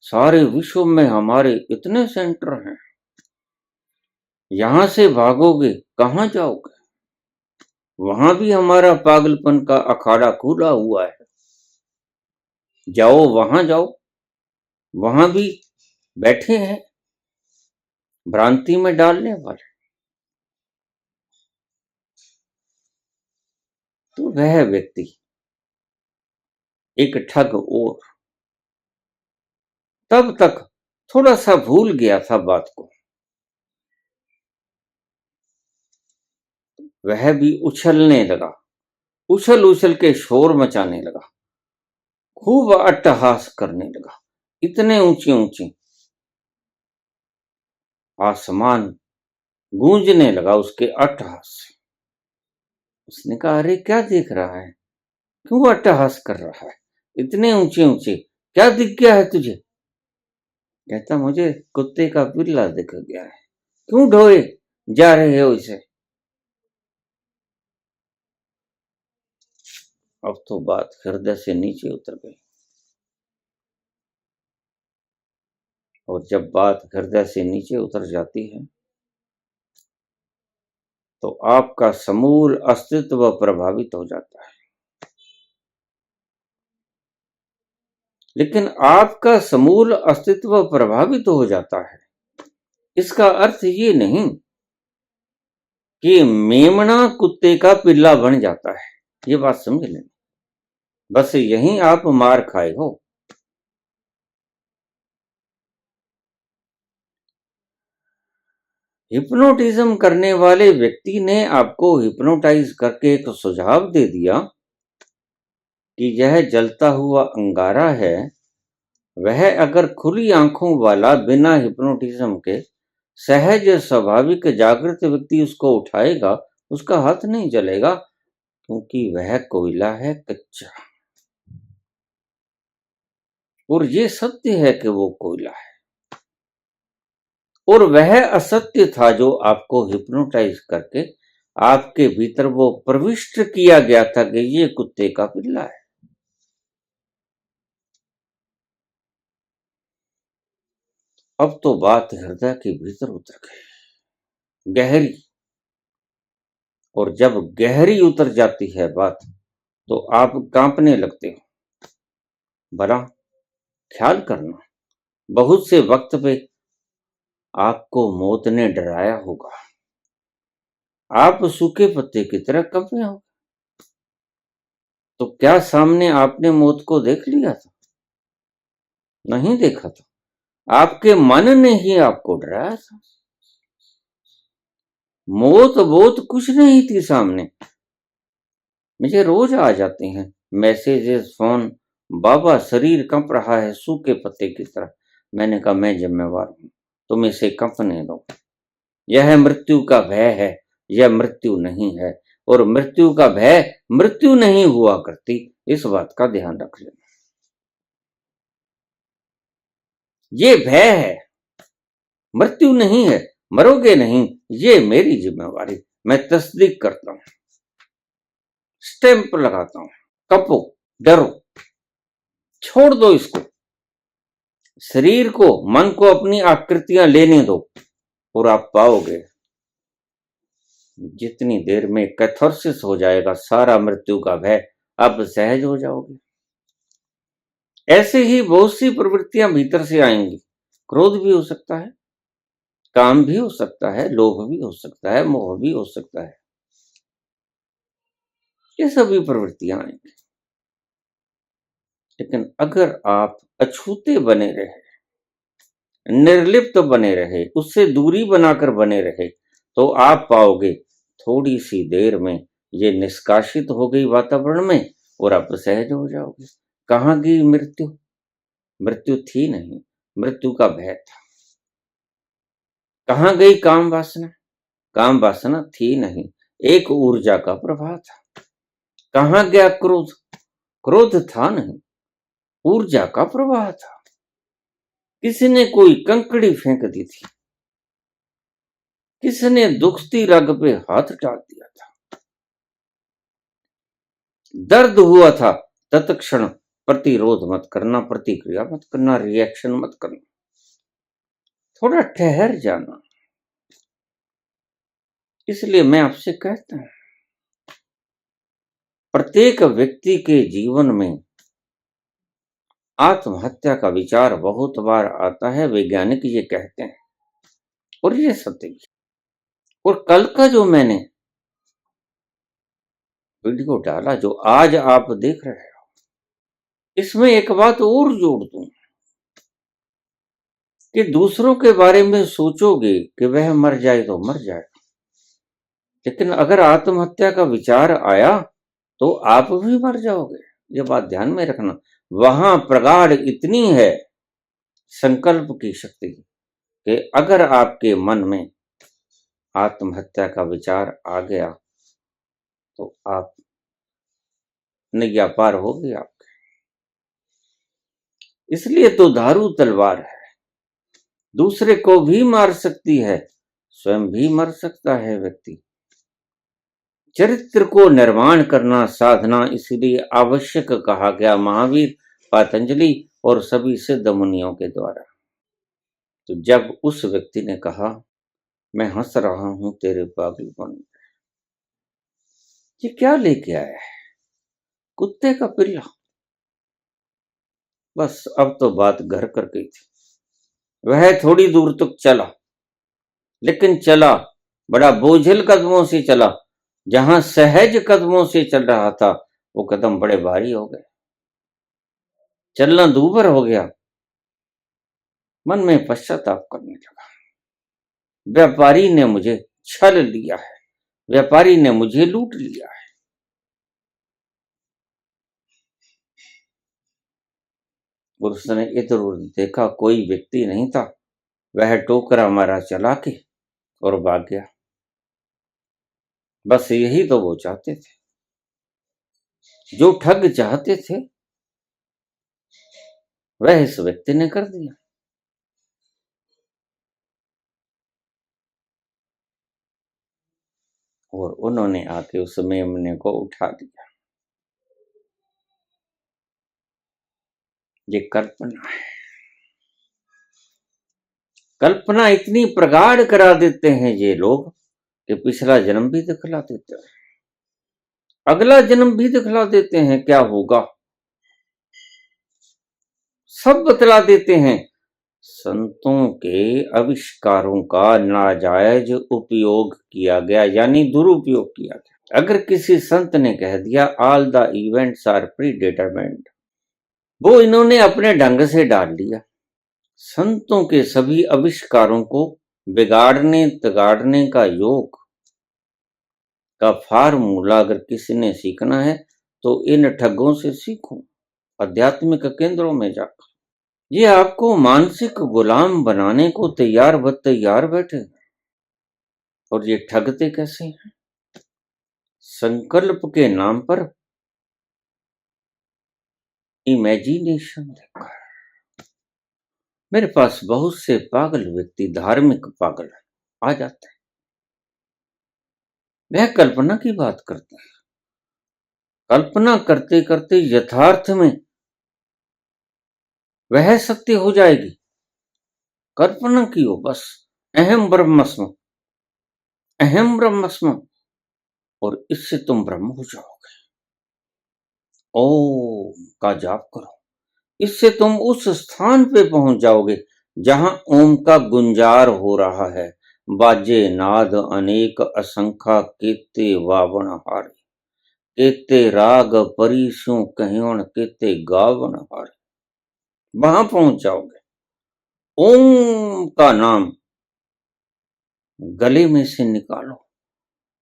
सारे विश्व में हमारे इतने सेंटर हैं, यहां से भागोगे कहां जाओगे? वहां भी हमारा पागलपन का अखाड़ा खुला हुआ है, जाओ वहां जाओ, वहां भी बैठे हैं भ्रांति में डालने वाले। तो वह व्यक्ति एक ठग और तब तक थोड़ा सा भूल गया था बात को। वह भी उछलने लगा, उछल उछल के शोर मचाने लगा, खूब अट्टहास करने लगा, इतने ऊंचे ऊंचे आसमान गूंजने लगा उसके अट्टहास से। उसने कहा, अरे क्या देख रहा है, क्यों अट्टहास कर रहा है, इतने ऊंचे ऊंचे क्या दिख गया है तुझे? कहता, मुझे कुत्ते का पिल्ला दिख गया है। क्यों ढोए जा रहे हो इसे? अब तो बात हृदय से नीचे उतर गई, और जब बात हृदय से नीचे उतर जाती है तो आपका समूल अस्तित्व प्रभावित हो जाता है। लेकिन आपका समूल अस्तित्व प्रभावित हो जाता है, इसका अर्थ ये नहीं कि मेमना कुत्ते का पिल्ला बन जाता है। ये बात समझ लेना, बस यहीं आप मार खाए हो। हिप्नोटिज्म करने वाले व्यक्ति ने आपको हिप्नोटाइज करके एक सुझाव दे दिया कि यह जलता हुआ अंगारा है, वह अगर खुली आंखों वाला बिना हिप्नोटिज्म के सहज स्वाभाविक जागृत व्यक्ति उसको उठाएगा, उसका हाथ नहीं जलेगा, क्योंकि वह कोयला है कच्चा। और ये सत्य है कि वो कोयला है, और वह असत्य था जो आपको हिप्नोटाइज करके आपके भीतर वो प्रविष्ट किया गया था कि ये कुत्ते का पिल्ला है। अब तो बात हृदय के भीतर उतर गई, गहरी। और जब गहरी उतर जाती है बात, तो आप कांपने लगते हो। भला ख्याल करना, बहुत से वक्त पे आपको मौत ने डराया होगा, आप सूखे पत्ते की तरह कंपे हो। तो क्या सामने आपने मौत को देख लिया था? नहीं देखा था, आपके मन ने ही आपको डराया था। मौत बहुत कुछ नहीं थी सामने। मुझे रोज आ जाते हैं मैसेजेस, फोन, बाबा शरीर कंप रहा है सूखे पत्ते की तरह। मैंने कहा मैं जिम्मेवार हूं, तुम इसे कंपने दो। यह मृत्यु का भय है, यह मृत्यु नहीं है। और मृत्यु का भय मृत्यु नहीं हुआ करती, इस बात का ध्यान रख लेना। ये भय है, मृत्यु नहीं है, मरोगे नहीं, ये मेरी जिम्मेवारी। मैं तस्दीक करता हूं, स्टैंप लगाता हूं। कपो, डरो, छोड़ दो इसको। शरीर को, मन को अपनी आकृतियां लेने दो, और आप पाओगे जितनी देर में कैथार्सिस हो जाएगा सारा मृत्यु का भय, आप सहज हो जाओगे। ऐसे ही बहुत सी प्रवृत्तियां भीतर से आएंगी। क्रोध भी हो सकता है, काम भी हो सकता है, लोभ भी हो सकता है, मोह भी हो सकता है। ये सभी प्रवृत्तियां आएंगी। लेकिन अगर आप अछूते बने रहे, निर्लिप्त बने रहे, उससे दूरी बनाकर बने रहे, तो आप पाओगे थोड़ी सी देर में ये निष्कासित हो गई वातावरण में, और आप सहज हो जाओगे। कहाँ गई मृत्यु? मृत्यु थी नहीं, मृत्यु का भय था। कहाँ गई काम वासना? काम वासना थी नहीं, एक ऊर्जा का प्रवाह था। कहाँ गया क्रोध? क्रोध था नहीं, ऊर्जा का प्रवाह था। किसी ने कोई कंकड़ी फेंक दी थी, किसने दुखती रग पे हाथ डाल दिया था, दर्द हुआ था, तत्क्षण प्रतिरोध मत करना, प्रतिक्रिया मत करना, रिएक्शन मत करना, थोड़ा ठहर जाना। इसलिए मैं आपसे कहता हूं, प्रत्येक व्यक्ति के जीवन में आत्महत्या का विचार बहुत बार आता है। वैज्ञानिक ये कहते हैं, और ये सत्य भी। और कल का जो मैंने वीडियो डाला, जो आज आप देख रहे हो, इसमें एक बात और जोड़ दूं कि दूसरों के बारे में सोचोगे कि वह मर जाए तो मर जाए, लेकिन अगर आत्महत्या का विचार आया तो आप भी मर जाओगे। ये बात ध्यान में रखना। वहां प्रगाढ़ इतनी है संकल्प की शक्ति कि अगर आपके मन में आत्महत्या का विचार आ गया तो आप नैया पार होगी आपके। इसलिए तो धारू तलवार है, दूसरे को भी मार सकती है, स्वयं भी मर सकता है व्यक्ति। चरित्र को निर्माण करना साधना इसलिए आवश्यक कहा गया महावीर, पतंजलि और सभी सिद्ध मुनियों के द्वारा। तो जब उस व्यक्ति ने कहा मैं हंस रहा हूं तेरे पागलपन, ये क्या लेके आया है? कुत्ते का पिल्ला। बस अब तो बात घर कर गई थी। वह थोड़ी दूर तक चला, लेकिन चला बड़ा बोझिल कदमों से चला। जहां सहज कदमों से चल रहा था, वो कदम बड़े भारी हो गए, चलना दूभर हो गया। मन में पश्चाताप करने लगा, व्यापारी ने मुझे छल लिया है, व्यापारी ने मुझे लूट लिया है। और उसने इधर उधर देखा, कोई व्यक्ति नहीं था। वह टोकरा मारा चला के और भाग गया। बस यही तो वो चाहते थे, जो ठग चाहते थे वह इस व्यक्ति ने कर दिया। और उन्होंने आके उस मेमने को उठा दिया। ये कल्पना है। कल्पना इतनी प्रगाढ़ करा देते हैं ये लोग कि पिछला जन्म भी दिखला देते हैं, अगला जन्म भी दिखला देते हैं, क्या होगा सब बतला देते हैं। संतों के आविष्कारों का नाजायज उपयोग किया गया, यानी दुरुपयोग किया गया। अगर किसी संत ने कह दिया all the events are predetermined, वो इन्होंने अपने ढंग से डाल लिया। संतों के सभी आविष्कारों को बिगाड़ने तगाड़ने का योग का फार्मूला अगर किसी ने सीखना है तो इन ठगों से सीखो, आध्यात्मिक केंद्रों में जाकर। ये आपको मानसिक गुलाम बनाने को तैयार ब तैयार बैठे। और ये ठगते कैसे हैं? संकल्प के नाम पर इमेजिनेशन देकर। मेरे पास बहुत से पागल व्यक्ति, धार्मिक पागल आ जाते हैं, वह कल्पना की बात करते हैं। कल्पना करते करते यथार्थ में वह सत्य हो जाएगी। कल्पना की हो बस, अहम ब्रह्मस्म, अहम ब्रह्मस्म, और इससे तुम ब्रह्म हो जाओगे। ओम का जाप करो, इससे तुम उस स्थान पे पहुंच जाओगे जहां ओम का गुंजार हो रहा है। बाजे नाद अनेक असंख्या केते वावन हारे, केते राग परिसु कह्योन केते गावन हारे। वहां पहुंच जाओगे। ओम का नाम गले में से निकालो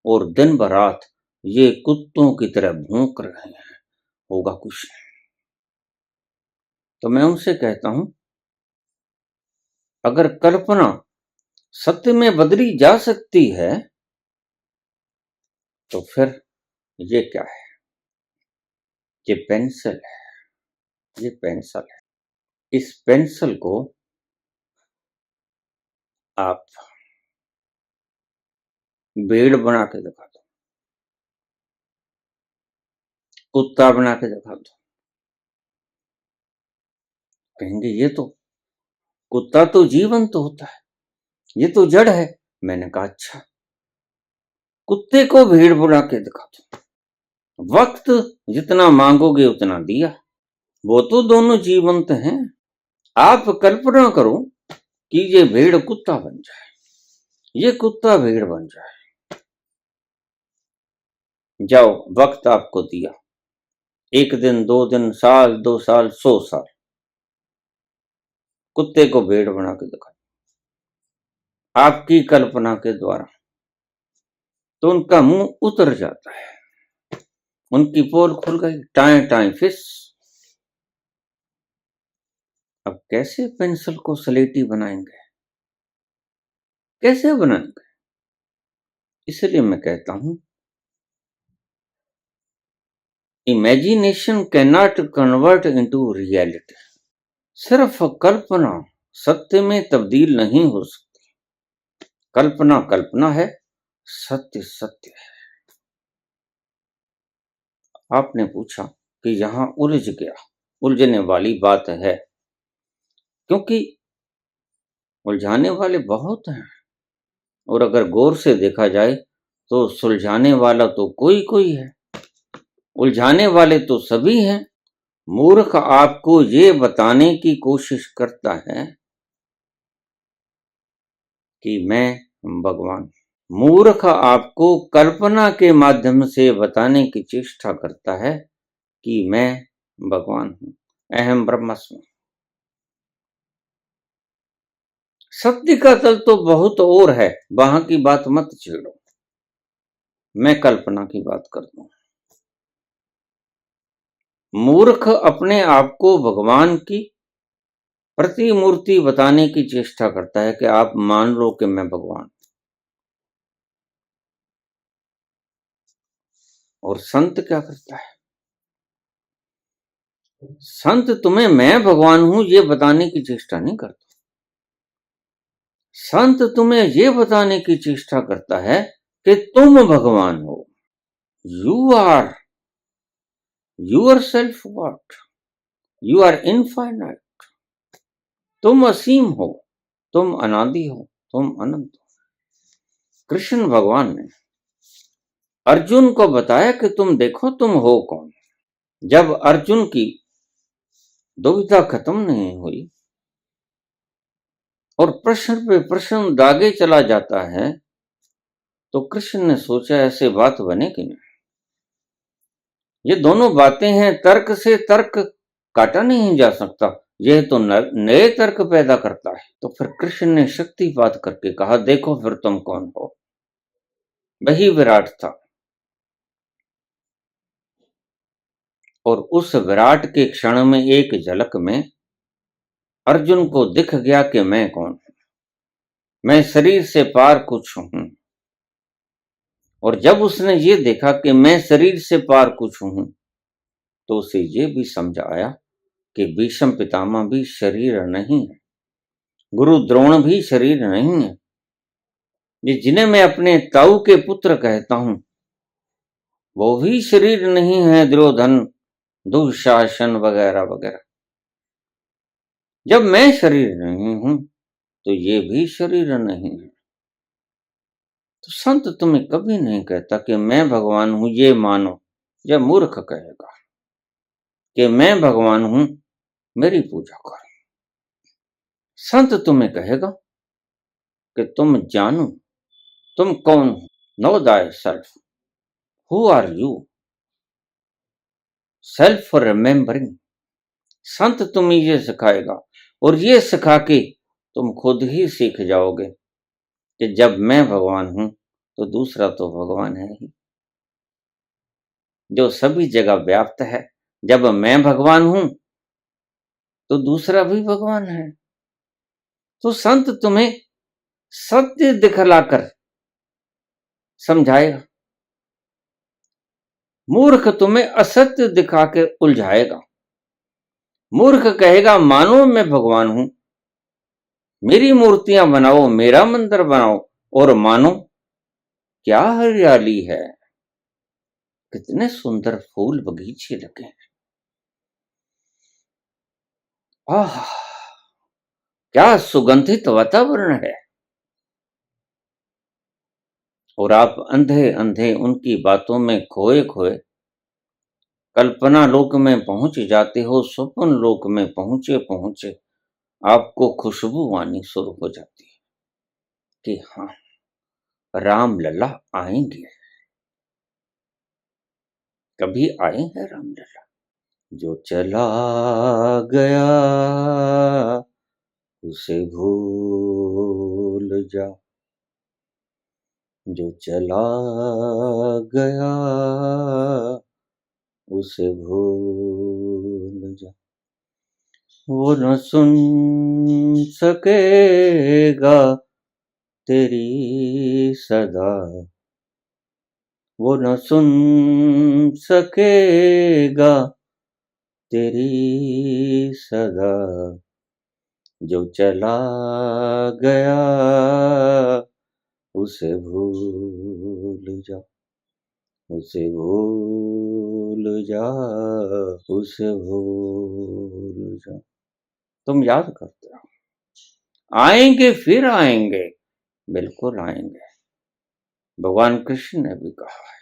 और दिन ब रात ये कुत्तों की तरह भौंक रहे हैं, होगा कुछ नहीं। तो मैं उनसे कहता हूं, अगर कल्पना सत्य में बदली जा सकती है तो फिर ये क्या है? ये पेंसिल है, ये पेंसिल है। इस पेंसिल को आप भेड़ बना के दिखा दो, कुत्ता बना के दिखा दो, कहेंगे ये तो कुत्ता तो जीवंत तो होता है, ये तो जड़ है। मैंने कहा अच्छा, कुत्ते को भेड़ बना के दिखा दो, वक्त जितना मांगोगे उतना दिया, वो तो दोनों जीवंत हैं। आप कल्पना करो कि ये भेड़ कुत्ता बन जाए, ये कुत्ता भेड़ बन जाए। जाओ, वक्त आपको दिया, 1 दिन, 2 दिन, साल, 2 साल, 100 साल, कुत्ते को भेड़ बना के दिखा आपकी कल्पना के द्वारा, तो उनका मुंह उतर जाता है, उनकी पोल खुल गई, टाए टाए फिस। अब कैसे पेंसिल को स्लेटी बनाएंगे, कैसे बनाएंगे? इसलिए मैं कहता हूं, imagination can not convert into reality. सिर्फ कल्पना सत्य में तब्दील नहीं हो सकती। कल्पना कल्पना है, सत्य सत्य है। आपने पूछा कि यहां उलझ गया, उलझने वाली बात है, क्योंकि उलझाने वाले बहुत हैं, और अगर गौर से देखा जाए तो सुलझाने वाला तो कोई कोई है, उलझाने वाले तो सभी हैं। मूर्ख आपको ये बताने की कोशिश करता है कि मैं भगवान। मूर्ख आपको कल्पना के माध्यम से बताने की चेष्टा करता है कि मैं भगवान हूं, अहम ब्रह्मस्मि। सत्य का तल तो बहुत और है, वहां की बात मत छेड़ो, मैं कल्पना की बात करता हूं। मूर्ख अपने आप को भगवान की प्रतिमूर्ति बताने की चेष्टा करता है कि आप मान लो कि मैं भगवान। और संत क्या करता है? संत तुम्हें मैं भगवान हूं ये बताने की चेष्टा नहीं करता। संत तुम्हें ये बताने की चेष्टा करता है कि तुम भगवान हो। You are yourself God, you are infinite. तुम असीम हो, तुम अनादि हो, तुम अनंत हो। कृष्ण भगवान ने अर्जुन को बताया कि तुम देखो तुम हो कौन। जब अर्जुन की दुविधा खत्म नहीं हुई और प्रश्न पे प्रश्न दागे चला जाता है, तो कृष्ण ने सोचा ऐसे बात बने कि नहीं। ये दोनों बातें हैं, तर्क से तर्क काटा नहीं जा सकता, यह तो नए तर्क पैदा करता है। तो फिर कृष्ण ने शक्तिपात करके कहा, देखो फिर तुम कौन हो। वही विराट था। और उस विराट के क्षण में, एक झलक में अर्जुन को दिख गया कि मैं कौन हूं। मैं शरीर से पार कुछ हूं। और जब उसने ये देखा कि मैं शरीर से पार कुछ हूं, तो उसे ये भी समझ आया कि भीष्म पितामह भी शरीर नहीं है, गुरु द्रोण भी शरीर नहीं है। ये जिन्हें मैं अपने ताऊ के पुत्र कहता हूं, वो भी शरीर नहीं है, दुर्योधन, दुशासन वगैरह वगैरह। जब मैं शरीर नहीं हूं, तो ये भी शरीर नहीं है। तो संत तुम्हें कभी नहीं कहता कि मैं भगवान हूं ये मानो। यह मूर्ख कहेगा कि मैं भगवान हूं, मेरी पूजा करो। संत तुम्हें कहेगा कि तुम जानो तुम कौन हो। Know thyself, who are you, self for remembering. संत तुम्हें ये सिखाएगा, और ये सिखा के तुम खुद ही सीख जाओगे कि जब मैं भगवान हूं, तो दूसरा तो भगवान है ही, जो सभी जगह व्याप्त है। जब मैं भगवान हूं, तो दूसरा भी भगवान है। तो संत तुम्हें सत्य दिखलाकर समझाएगा, मूर्ख तुम्हें असत्य दिखा के उलझाएगा। मूर्ख कहेगा मानो मैं भगवान हूं, मेरी मूर्तियां बनाओ, मेरा मंदिर बनाओ, और मानो क्या हरियाली है, कितने सुंदर फूल बगीचे लगे हैं, आह क्या सुगंधित वातावरण है। और आप अंधे अंधे उनकी बातों में खोए खोए कल्पना लोक में पहुंच जाते हो। स्वप्न लोक में पहुंचे पहुंचे आपको खुशबू आनी शुरू हो जाती है कि हाँ, राम लला आएंगे। कभी आए हैं राम लला? जो चला गया उसे भूल जा, जो चला गया उसे भूल जा। वो न सुन सकेगा तेरी सदा, वो न सुन सकेगा तेरी सदा। जो चला गया उसे भूल जा, उसे भूल जा, उसे भूल जा। तुम याद करते हो, आएंगे फिर आएंगे, बिल्कुल आएंगे। भगवान कृष्ण ने भी कहा है,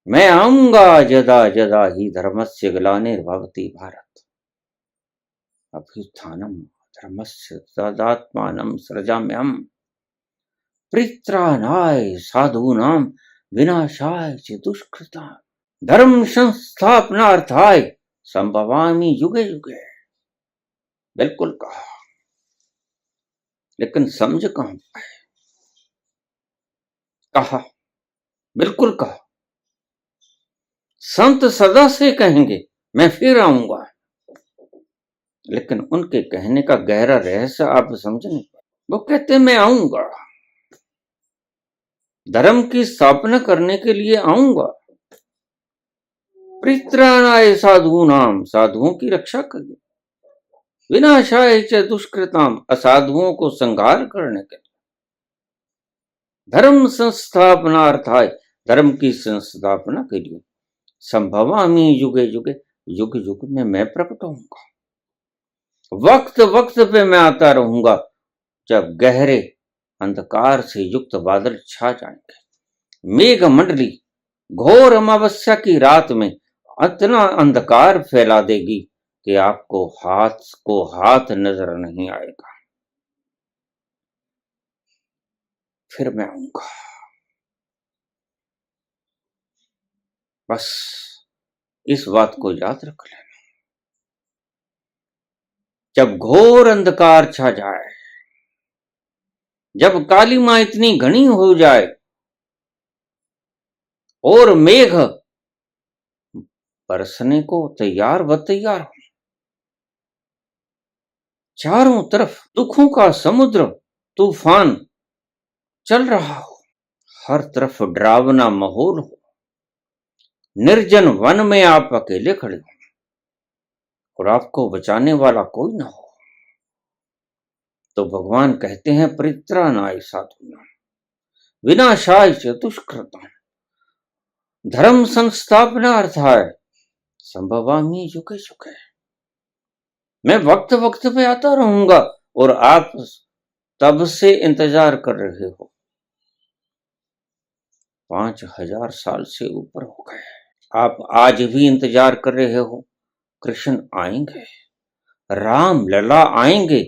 मैं आऊंगा जदा जदा ही धर्मस्य ग्लानिर्भवति भारत, अभ्युत्थानम धर्मस्य तदात्मानं सृजाम्यहम्, परित्राणाय साधूनां विनाशाय च दुष्कृताम्, धर्म संस्थापनार्थाय संभवामि युगे युगे। बिल्कुल कहा, लेकिन समझ कहां पाए। कहा, बिल्कुल कहा। संत सदा से कहेंगे मैं फिर आऊंगा, लेकिन उनके कहने का गहरा रहस्य आप समझ नहीं पाए। वो कहते मैं आऊंगा, धर्म की स्थापना करने के लिए आऊंगा, परित्राणाय साधूनाम, साधुओं की रक्षा करिए, विनाशाय च दुष्कृताम, असाधुओं को संहार करने के लिए, धर्म संस्थापनार्थाय, धर्म की संस्थापना के लिए, संभवामि युगे युगे, युग युग में मैं प्रकट होऊंगा, वक्त वक्त पे मैं आता रहूंगा, जब गहरे अंधकार से युक्त बादल छा जाएंगे, मेघ मंडली घोर अमावस्या की रात में इतना अंधकार फैला देगी कि आपको हाथ नजर नहीं आएगा, फिर मैं आऊंगा। बस इस बात को याद रख लेना। जब घोर अंधकार छा जाए, जब काली मां इतनी घनी हो जाए और मेघ बरसने को तैयार व तैयार हो, चारों तरफ दुखों का समुद्र तूफान चल रहा हो, हर तरफ डरावना माहौल हो, निर्जन वन में आप अकेले खड़े हो और आपको बचाने वाला कोई ना हो, तो भगवान कहते हैं परित्राणाय साधूनाम, विनाशाय च दुष्कृताम, धर्म संस्थापनार्थाय संभवामि युगे युगे, मैं वक्त वक्त पे आता रहूंगा और आप तब से इंतजार कर रहे हो, 5000 साल से ऊपर हो गए, आप आज भी इंतजार कर रहे हो, कृष्ण आएंगे, राम लला आएंगे,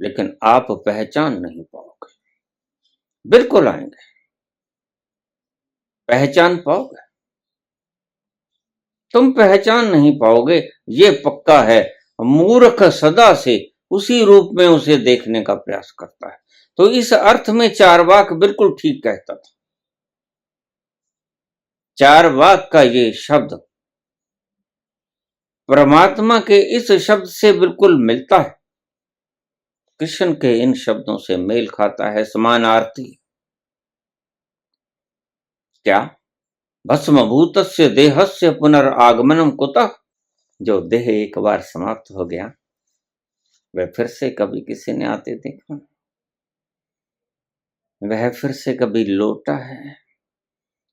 लेकिन आप पहचान नहीं पाओगे, बिल्कुल आएंगे, पहचान पाओगे? तुम पहचान नहीं पाओगे, ये पक्का है। मूर्ख सदा से उसी रूप में उसे देखने का प्रयास करता है। तो इस अर्थ में चारवाक बिल्कुल ठीक कहता था। चारवाक का ये शब्द परमात्मा के इस शब्द से बिल्कुल मिलता है, कृष्ण के इन शब्दों से मेल खाता है, समानार्थी। क्या? भस्मभूतस्य देहस्य पुनरागमनम कुतः, जो देह एक बार समाप्त हो गया वह फिर से कभी किसी ने आते देखा, वह फिर से कभी लौटा है।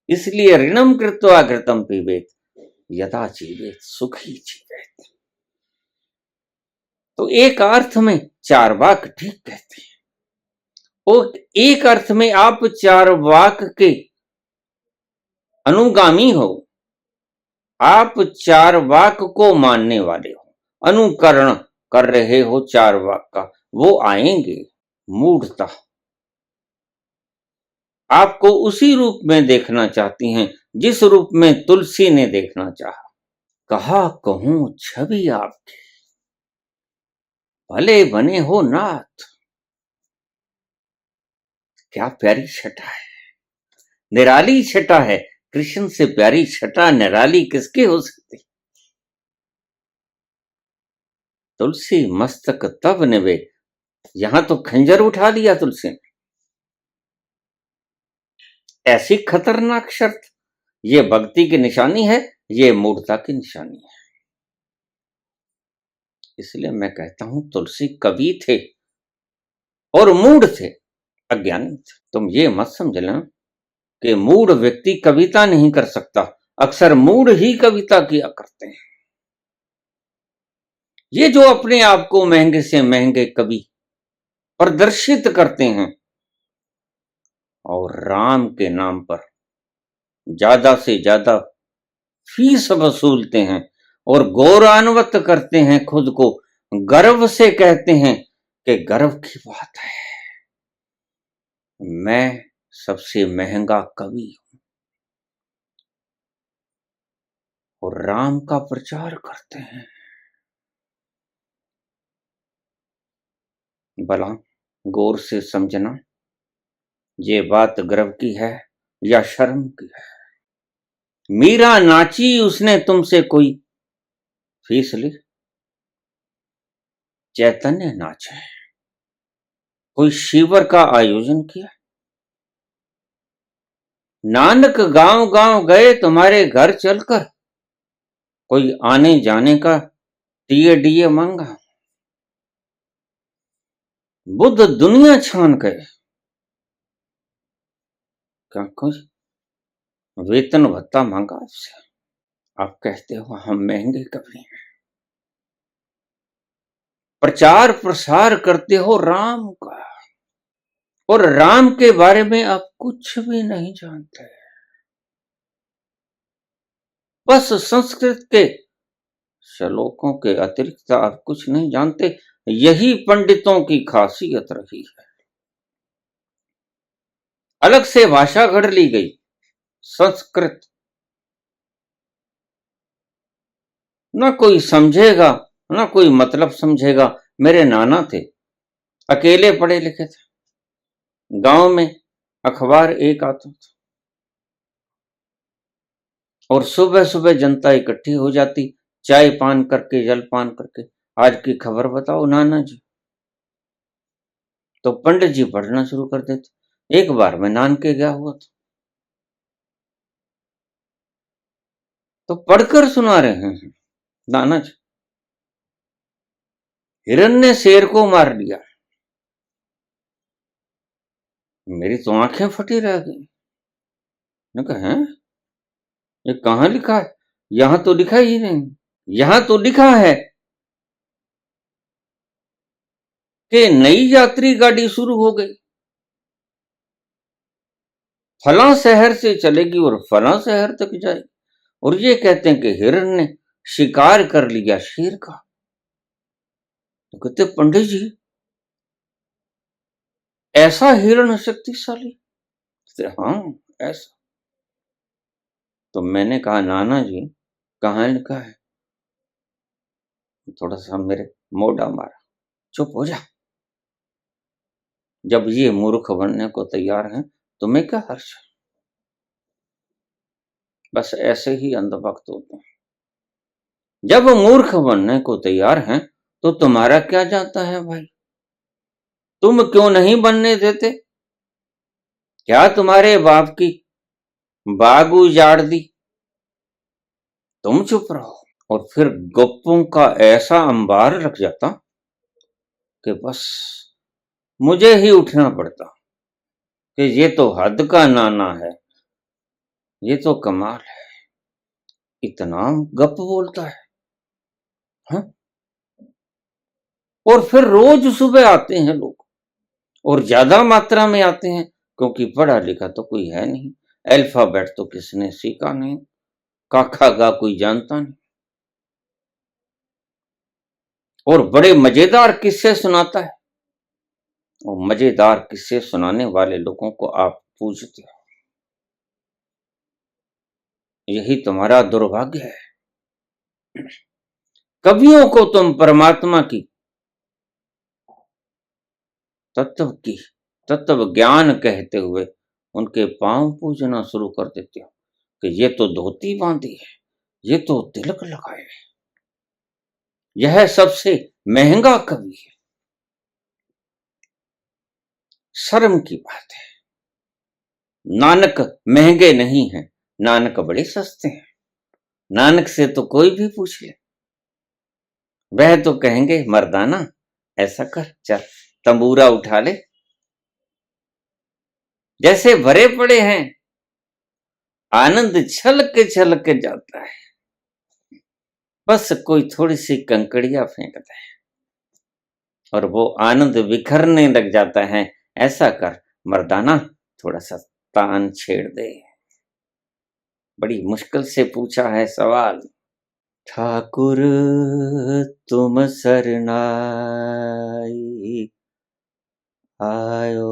इसलिए ऋणम कृत्वा घृतम पीबेत यदा जीवेत सुखी जीवेत। तो एक अर्थ में चारवाक ठीक कहते हैं और एक अर्थ में आप चारवाक के अनुगामी हो, आप चारवाक को मानने वाले हो, अनुकरण कर रहे हो चारवाक का। वो आएंगे मूढ़ता, आपको उसी रूप में देखना चाहती हैं जिस रूप में तुलसी ने देखना चाहा। कहा कहूं छवि आपकी, भले बने हो नाथ। क्या प्यारी छटा है, निराली छटा है। कृष्ण से प्यारी छटा निराली किसकी हो सकती। तुलसी मस्तक तब निवे, यहां तो खंजर उठा लिया तुलसी ने। ऐसी खतरनाक शर्त, ये भक्ति की निशानी है, ये मूढ़ता की निशानी है। इसलिए मैं कहता हूं तुलसी कवि थे और मूढ़ थे, अज्ञानी थे। तुम ये मत समझना कि मूढ़ व्यक्ति कविता नहीं कर सकता, अक्सर मूढ़ ही कविता किया करते हैं। ये जो अपने आप को महंगे से महंगे कवि प्रदर्शित करते हैं और राम के नाम पर ज्यादा से ज्यादा फीस वसूलते हैं और गौरवान्वित करते हैं खुद को, गर्व से कहते हैं कि गर्व की बात है, मैं सबसे महंगा कवि हूं, और राम का प्रचार करते हैं। भला गौर से समझना, ये बात गर्व की है या शर्म की है। मीरा नाची, उसने तुमसे कोई फीस ली? चैतन्य नाचे, कोई शिविर का आयोजन किया। नानक गांव गांव गए तुम्हारे घर चलकर, कोई आने जाने का टीए डीए मांगा। बुद्ध दुनिया छान गए, क्या कोई वेतन भत्ता मांगा आपसे? आप कहते हो हम महंगे कवि हैं, प्रचार प्रसार करते हो राम का, और राम के बारे में आप कुछ भी नहीं जानते। बस संस्कृत के श्लोकों के अतिरिक्त आप कुछ नहीं जानते। यही पंडितों की खासियत रही है। अलग से भाषा गढ़ ली गई, संस्कृत। ना कोई समझेगा, ना कोई मतलब समझेगा। मेरे नाना थे, अकेले पढ़े लिखे थे, गांव में अखबार एक आता था, और सुबह सुबह जनता इकट्ठी हो जाती, चाय पान करके, जल पान करके, आज की खबर बताओ नाना जी। तो पंडित जी पढ़ना शुरू कर देते। एक बार मैं नानके गया हुआ था, तो पढ़कर सुना रहे हैं नाना जी, हिरण ने शेर को मार दिया। मेरी तो आंखें फटी रह गई। मैं कहा हैं, ये कहां लिखा है? यहां तो लिखा ही नहीं। यहां तो लिखा है कि नई यात्री गाड़ी शुरू हो गई, फलां शहर से चलेगी और फलां शहर तक जाएगी, और ये कहते हैं कि हिरण ने शिकार कर लिया शेर का। तो कहते पंडित जी, ऐसा हिरण शक्तिशाली? कहते हाँ, ऐसा। तो मैंने कहा नाना जी कहां लिखा है? थोड़ा सा मेरे मोड़ा मारा, चुप हो जा, जब ये मूर्ख बनने को तैयार हैं तुम्हें क्या हर्ष है? बस ऐसे ही अंधभक्त होते हैं। जब मूर्ख बनने को तैयार हैं तो तुम्हारा क्या जाता है भाई? तुम क्यों नहीं बनने देते? क्या तुम्हारे बाप की बाग उजाड़ दी? तुम चुप रहो। और फिर गप्पों का ऐसा अंबार रख जाता कि बस मुझे ही उठना पड़ता कि ये तो हद का नाना है, ये तो कमाल है, इतना गप बोलता है। हाँ? और फिर रोज सुबह आते हैं लोग, और ज्यादा मात्रा में आते हैं, क्योंकि पढ़ा लिखा तो कोई है नहीं, अल्फाबेट तो किसने सीखा नहीं, काखा गा कोई जानता नहीं, और बड़े मजेदार किस्से सुनाता है। और मजेदार किस्से सुनाने वाले लोगों को आप पूछते हो, यही तुम्हारा दुर्भाग्य है। कवियों को तुम परमात्मा की की तत्व ज्ञान कहते हुए उनके पांव पूजना शुरू कर देते हो कि ये तो धोती बांधी है, ये तो तिलक लगाए है, यह सबसे महंगा कवि है। शर्म की बात है। नानक महंगे नहीं हैं, नानक बड़े सस्ते हैं। नानक से तो कोई भी पूछ ले, वह तो कहेंगे मर्दाना ऐसा कर, चल तंबूरा उठा ले, जैसे भरे पड़े हैं, आनंद छल के जाता है, बस कोई थोड़ी सी कंकड़ियां फेंकता है और वो आनंद बिखरने लग जाता है। ऐसा कर मर्दाना, थोड़ा सा तान छेड़ दे। बड़ी मुश्किल से पूछा है सवाल। ठाकुर तुम सरनाई आयो,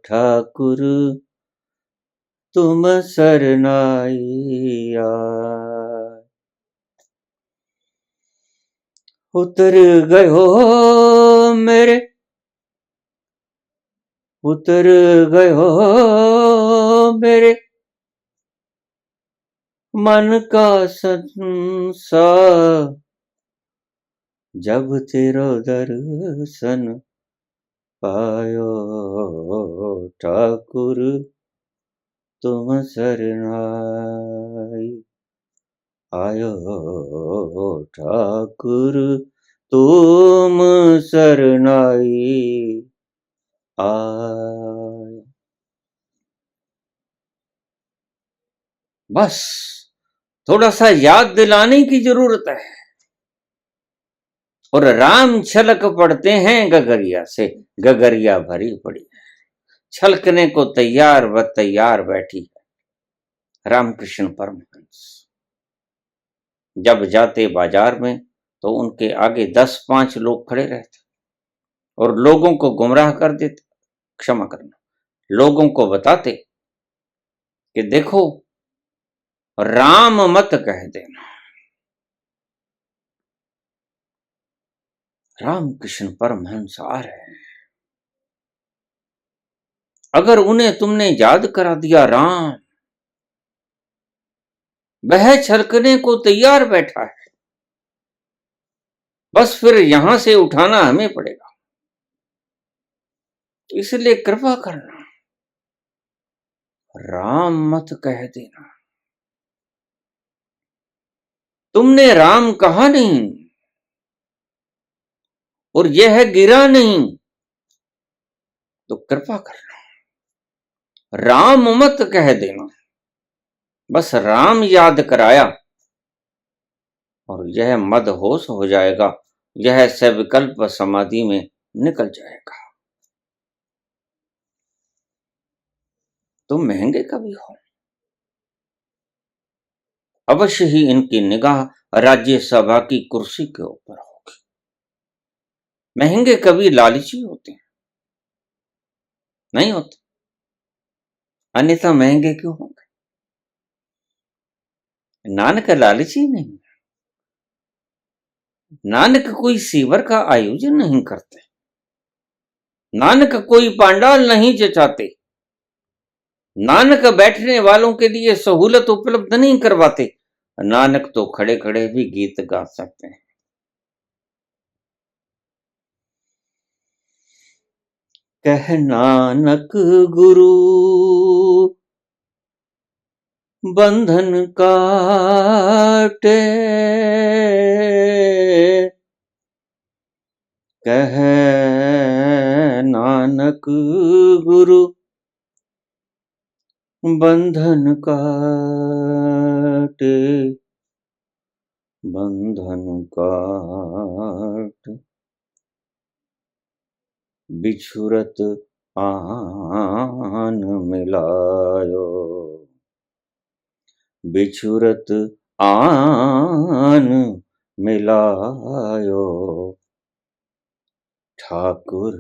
ठाकुर तुम सरनाई आए, उतर गयो मेरे, उतर गयो मेरे मन का संसार, जब तेरो दर्शन पायो ठाकुर तुम शरणाई, आयो ठाकुर तुम शरणाई आयो। बस थोड़ा सा याद दिलाने की जरूरत है। और राम छलक पड़ते हैं गगरिया से, गगरिया भरी पड़ी है, छलकने को तैयार व तैयार बैठी है रामकृष्ण परमहंस। जब जाते बाजार में तो उनके आगे 10-5 लोग खड़े रहते और लोगों को गुमराह कर देते, क्षमा करना, लोगों को बताते कि देखो राम मत कह देना। रामकृष्ण परमहंस आ रहे हैं, अगर उन्हें तुमने याद करा दिया राम, वह छलकने को तैयार बैठा है, बस फिर यहां से उठाना हमें पड़ेगा, इसलिए कृपा करना, राम मत कह देना। तुमने राम कहा नहीं और यह गिरा नहीं, तो कृपा करना राम मत कह देना। बस राम याद कराया और यह मदहोश हो जाएगा, यह सविकल्प समाधि में निकल जाएगा। तुम महंगे कवि हो। अवश्य ही इनकी निगाह राज्यसभा की कुर्सी के ऊपर होगी। महंगे कवि लालची होते हैं, नहीं होते, अन्यथा महंगे क्यों होंगे। नानक लालची नहीं, नानक कोई सीवर का आयोजन नहीं करते, नानक कोई पांडाल नहीं जचाते, नानक बैठने वालों के लिए सहूलत उपलब्ध नहीं करवाते, नानक तो खड़े खड़े भी गीत गा सकते हैं। कह नानक गुरु बंधन काटे, कह नानक गुरु बंधन काटे, बंधन काट बिछुरत आन मिलायो, बिछुरत आन मिलायो, ठाकुर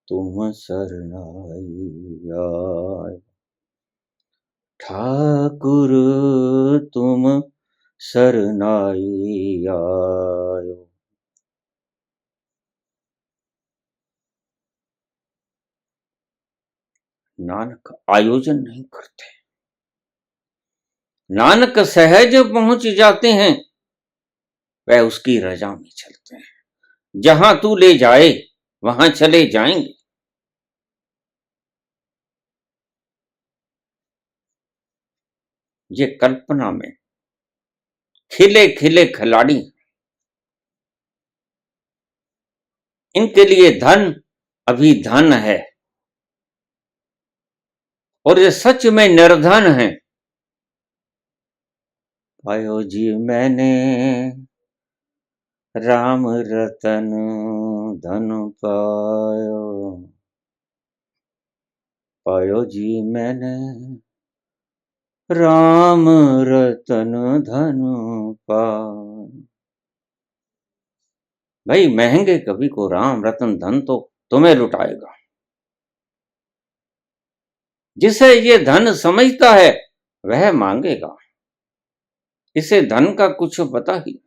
तुम शरणाई आयो, ठाकुर तुम शरणाई आयो। नानक आयोजन नहीं करते, नानक सहज पहुंच जाते हैं, वह उसकी रजा में चलते हैं। जहां तू ले जाए वहां चले जाएंगे। ये कल्पना में खिले खिले खिलाड़ी, इनके लिए धन अभी धन है और ये सच में निर्धन है। पायो जी मैंने राम रतन धन पायो, पायो जी मैंने राम रतन धन पायो। भाई महंगे कवि को राम रतन धन तो तुम्हें लुटाएगा। जिसे ये धन समझता है वह मांगेगा, इसे धन का कुछ पता ही,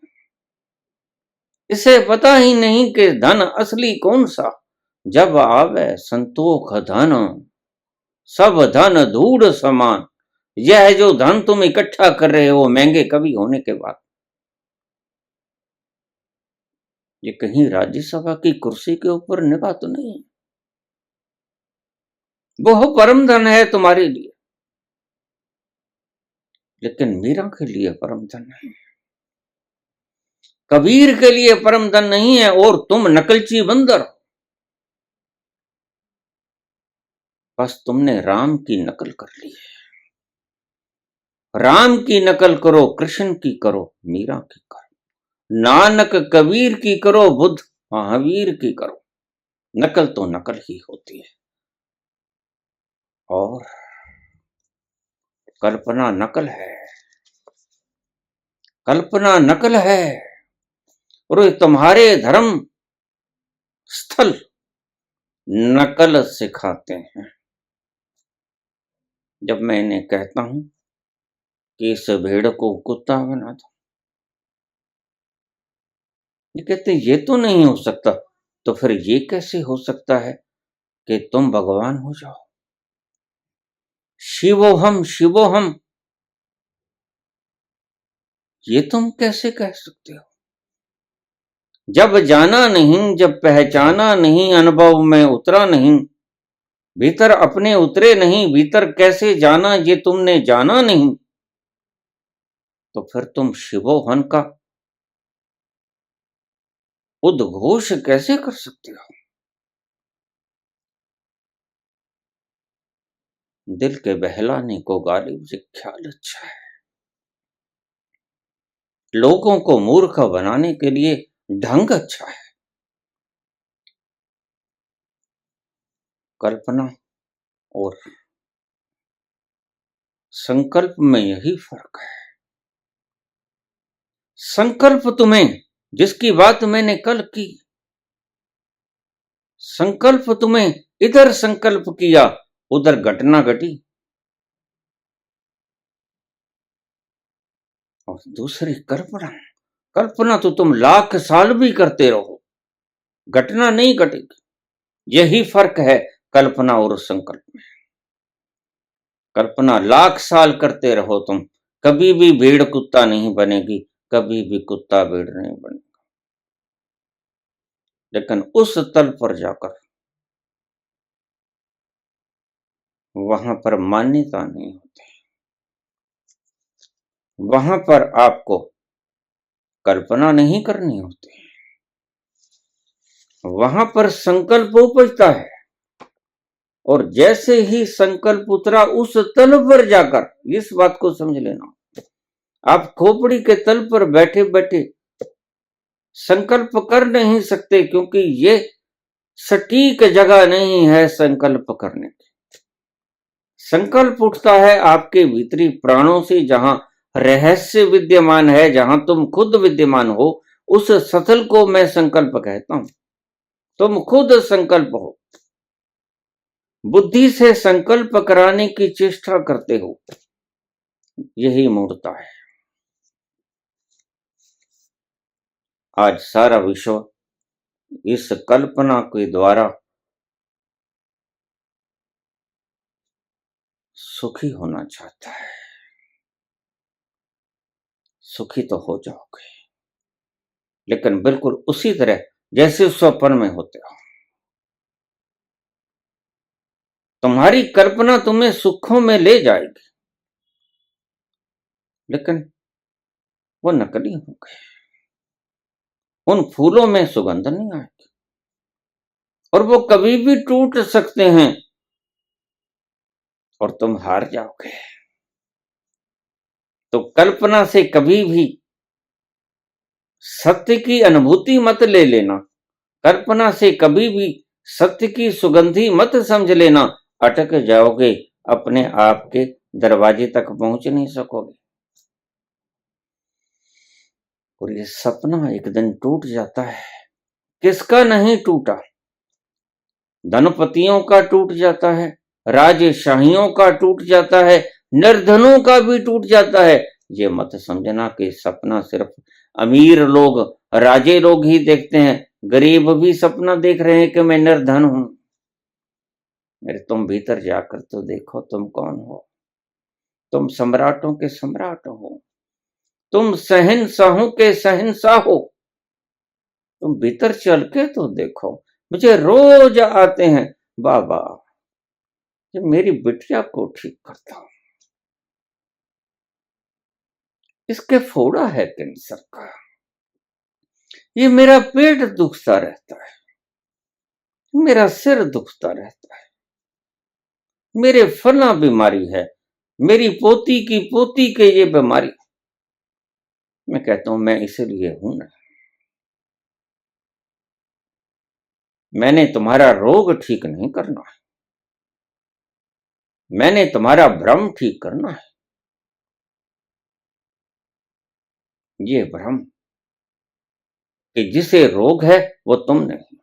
इसे पता ही नहीं कि धन असली कौन सा। जब आवे संतोख धन सब धन धूड़ समान। यह जो धन तुम इकट्ठा कर रहे हो महंगे कवि होने के बाद, ये कहीं राज्यसभा की कुर्सी के ऊपर निगाह तो नहीं है। वो परम धन है तुम्हारे लिए, लेकिन मीरा के लिए परम धन नहीं, कबीर के लिए परम धन नहीं है, और तुम नकलची बंदर। बस तुमने राम की नकल कर ली है। राम की नकल करो, कृष्ण की करो, मीरा की करो, नानक कबीर की करो, बुद्ध महावीर की करो। नकल तो नकल ही होती है, और कल्पना नकल है, कल्पना नकल है। और तुम्हारे धर्म स्थल नकल सिखाते हैं। जब मैं इन्हें कहता हूं कि इस भेड़ को कुत्ता बना दो, ये कहते ये तो नहीं हो सकता। तो फिर ये कैसे हो सकता है कि तुम भगवान हो जाओ? शिवोहम शिवोहम, ये तुम कैसे कह सकते हो? जब जाना नहीं, जब पहचाना नहीं, अनुभव में उतरा नहीं, भीतर अपने उतरे नहीं, भीतर कैसे जाना ये तुमने जाना नहीं, तो फिर तुम शिवोहन का उद्घोष कैसे कर सकते हो? दिल के बहलाने को गालिब से ख्याल अच्छा है, लोगों को मूर्ख बनाने के लिए ढंग अच्छा है। कल्पना और संकल्प में यही फर्क है। संकल्प तुम्हें, जिसकी बात मैंने कल की, संकल्प तुम्हें इधर संकल्प किया, उधर घटना घटी। और दूसरी कल्पना, कल्पना तो तुम लाख साल भी करते रहो, घटना नहीं घटेगी। यही फर्क है कल्पना और संकल्प में। कल्पना लाख साल करते रहो तुम, कभी भी भेड़ कुत्ता नहीं बनेगी, कभी भी कुत्ता भेड़ नहीं बनेगा। लेकिन उस तल पर जाकर, वहां पर मान्यता नहीं होती, वहां पर आपको कल्पना नहीं करनी होती, वहां पर संकल्प उपजता है। और जैसे ही संकल्प उतरा उस तल पर जाकर, इस बात को समझ लेना, आप खोपड़ी के तल पर बैठे बैठे संकल्प कर नहीं सकते, क्योंकि ये सटीक जगह नहीं है संकल्प करने की। संकल्प उठता है आपके भीतरी प्राणों से, जहां रहस्य विद्यमान है, जहां तुम खुद विद्यमान हो, उस सथल को मैं संकल्प कहता हूं। तुम खुद संकल्प हो, बुद्धि से संकल्प कराने की चेष्टा करते हो, यही मूर्ता है। आज सारा विश्व इस कल्पना के द्वारा सुखी होना चाहता है। सुखी तो हो जाओगे, लेकिन बिल्कुल उसी तरह जैसे स्वप्न में होते हो। तुम्हारी कल्पना तुम्हें सुखों में ले जाएगी, लेकिन वो नकली होंगे। उन फूलों में सुगंध नहीं आएगी, और वो कभी भी टूट सकते हैं, और तुम हार जाओगे। तो कल्पना से कभी भी सत्य की अनुभूति मत ले लेना, कल्पना से कभी भी सत्य की सुगंधी मत समझ लेना। अटक जाओगे, अपने आप के दरवाजे तक पहुंच नहीं सकोगे। और ये सपना एक दिन टूट जाता है। किसका नहीं टूटा? धनपतियों का टूट जाता है, राजशाहियों का टूट जाता है, निर्धनों का भी टूट जाता है। ये मत समझना कि सपना सिर्फ अमीर लोग, राजे लोग ही देखते हैं। गरीब भी सपना देख रहे हैं कि मैं निर्धन हूं। मेरे तुम भीतर जाकर तो देखो, तुम कौन हो? तुम सम्राटों के सम्राट हो, तुम शहंशाहों के शहंशाह हो। तुम भीतर चल के तो देखो, मुझे रोज आते हैं, बाबा ये मेरी बिटिया को ठीक करता हूं, इसके फोड़ा है कैंसर का, ये मेरा पेट दुखता रहता है, मेरा सिर दुखता रहता है, मेरे फला बीमारी है, मेरी पोती की पोती के ये बीमारी। मैं कहता हूं मैं इसीलिए हूं ना, मैंने तुम्हारा रोग ठीक नहीं करना है, मैंने तुम्हारा भ्रम ठीक करना है। ये भ्रम कि जिसे रोग है वो तुम नहीं,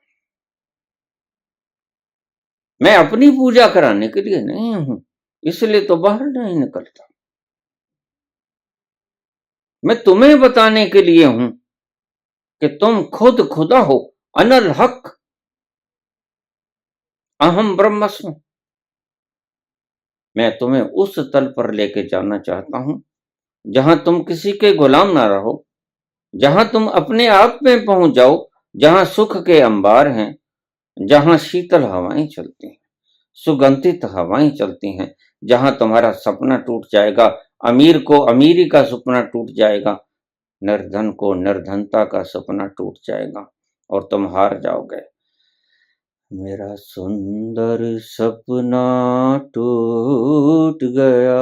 मैं अपनी पूजा कराने के लिए नहीं हूं, इसलिए तो बाहर नहीं निकलता। मैं तुम्हें बताने के लिए हूं कि तुम खुद खुदा हो, अनल हक, अहम ब्रह्मस्मि। मैं तुम्हें उस तल पर लेके जाना चाहता हूं जहां तुम किसी के गुलाम ना रहो, जहां तुम अपने आप में पहुंच जाओ, जहां सुख के अंबार हैं, जहां शीतल हवाएं चलती हैं, सुगंधित हवाएं चलती हैं, जहां तुम्हारा सपना टूट जाएगा, अमीर को अमीरी का सपना टूट जाएगा, निर्धन को निर्धनता का सपना टूट जाएगा और तुम हार जाओगे। मेरा सुंदर सपना टूट गया,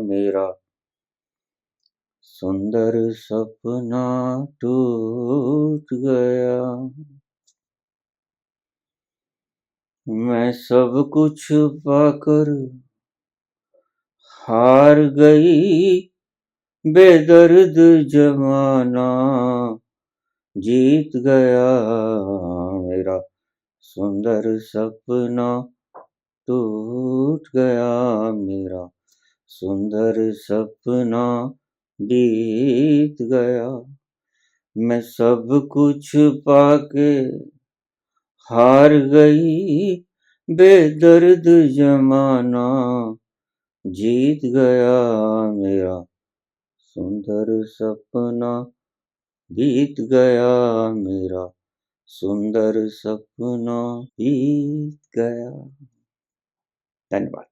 मेरा सुंदर सपना टूट गया, मैं सब कुछ पाकर हार गई, बेदर्द जमाना जीत गया, मेरा सुंदर सपना टूट गया, मेरा सुंदर सपना बीत गया, मैं सब कुछ पाके हार गई, बेदर्द जमाना जीत गया, मेरा सुंदर सपना बीत गया, मेरा सुंदर सपना बीत गया। धन्यवाद।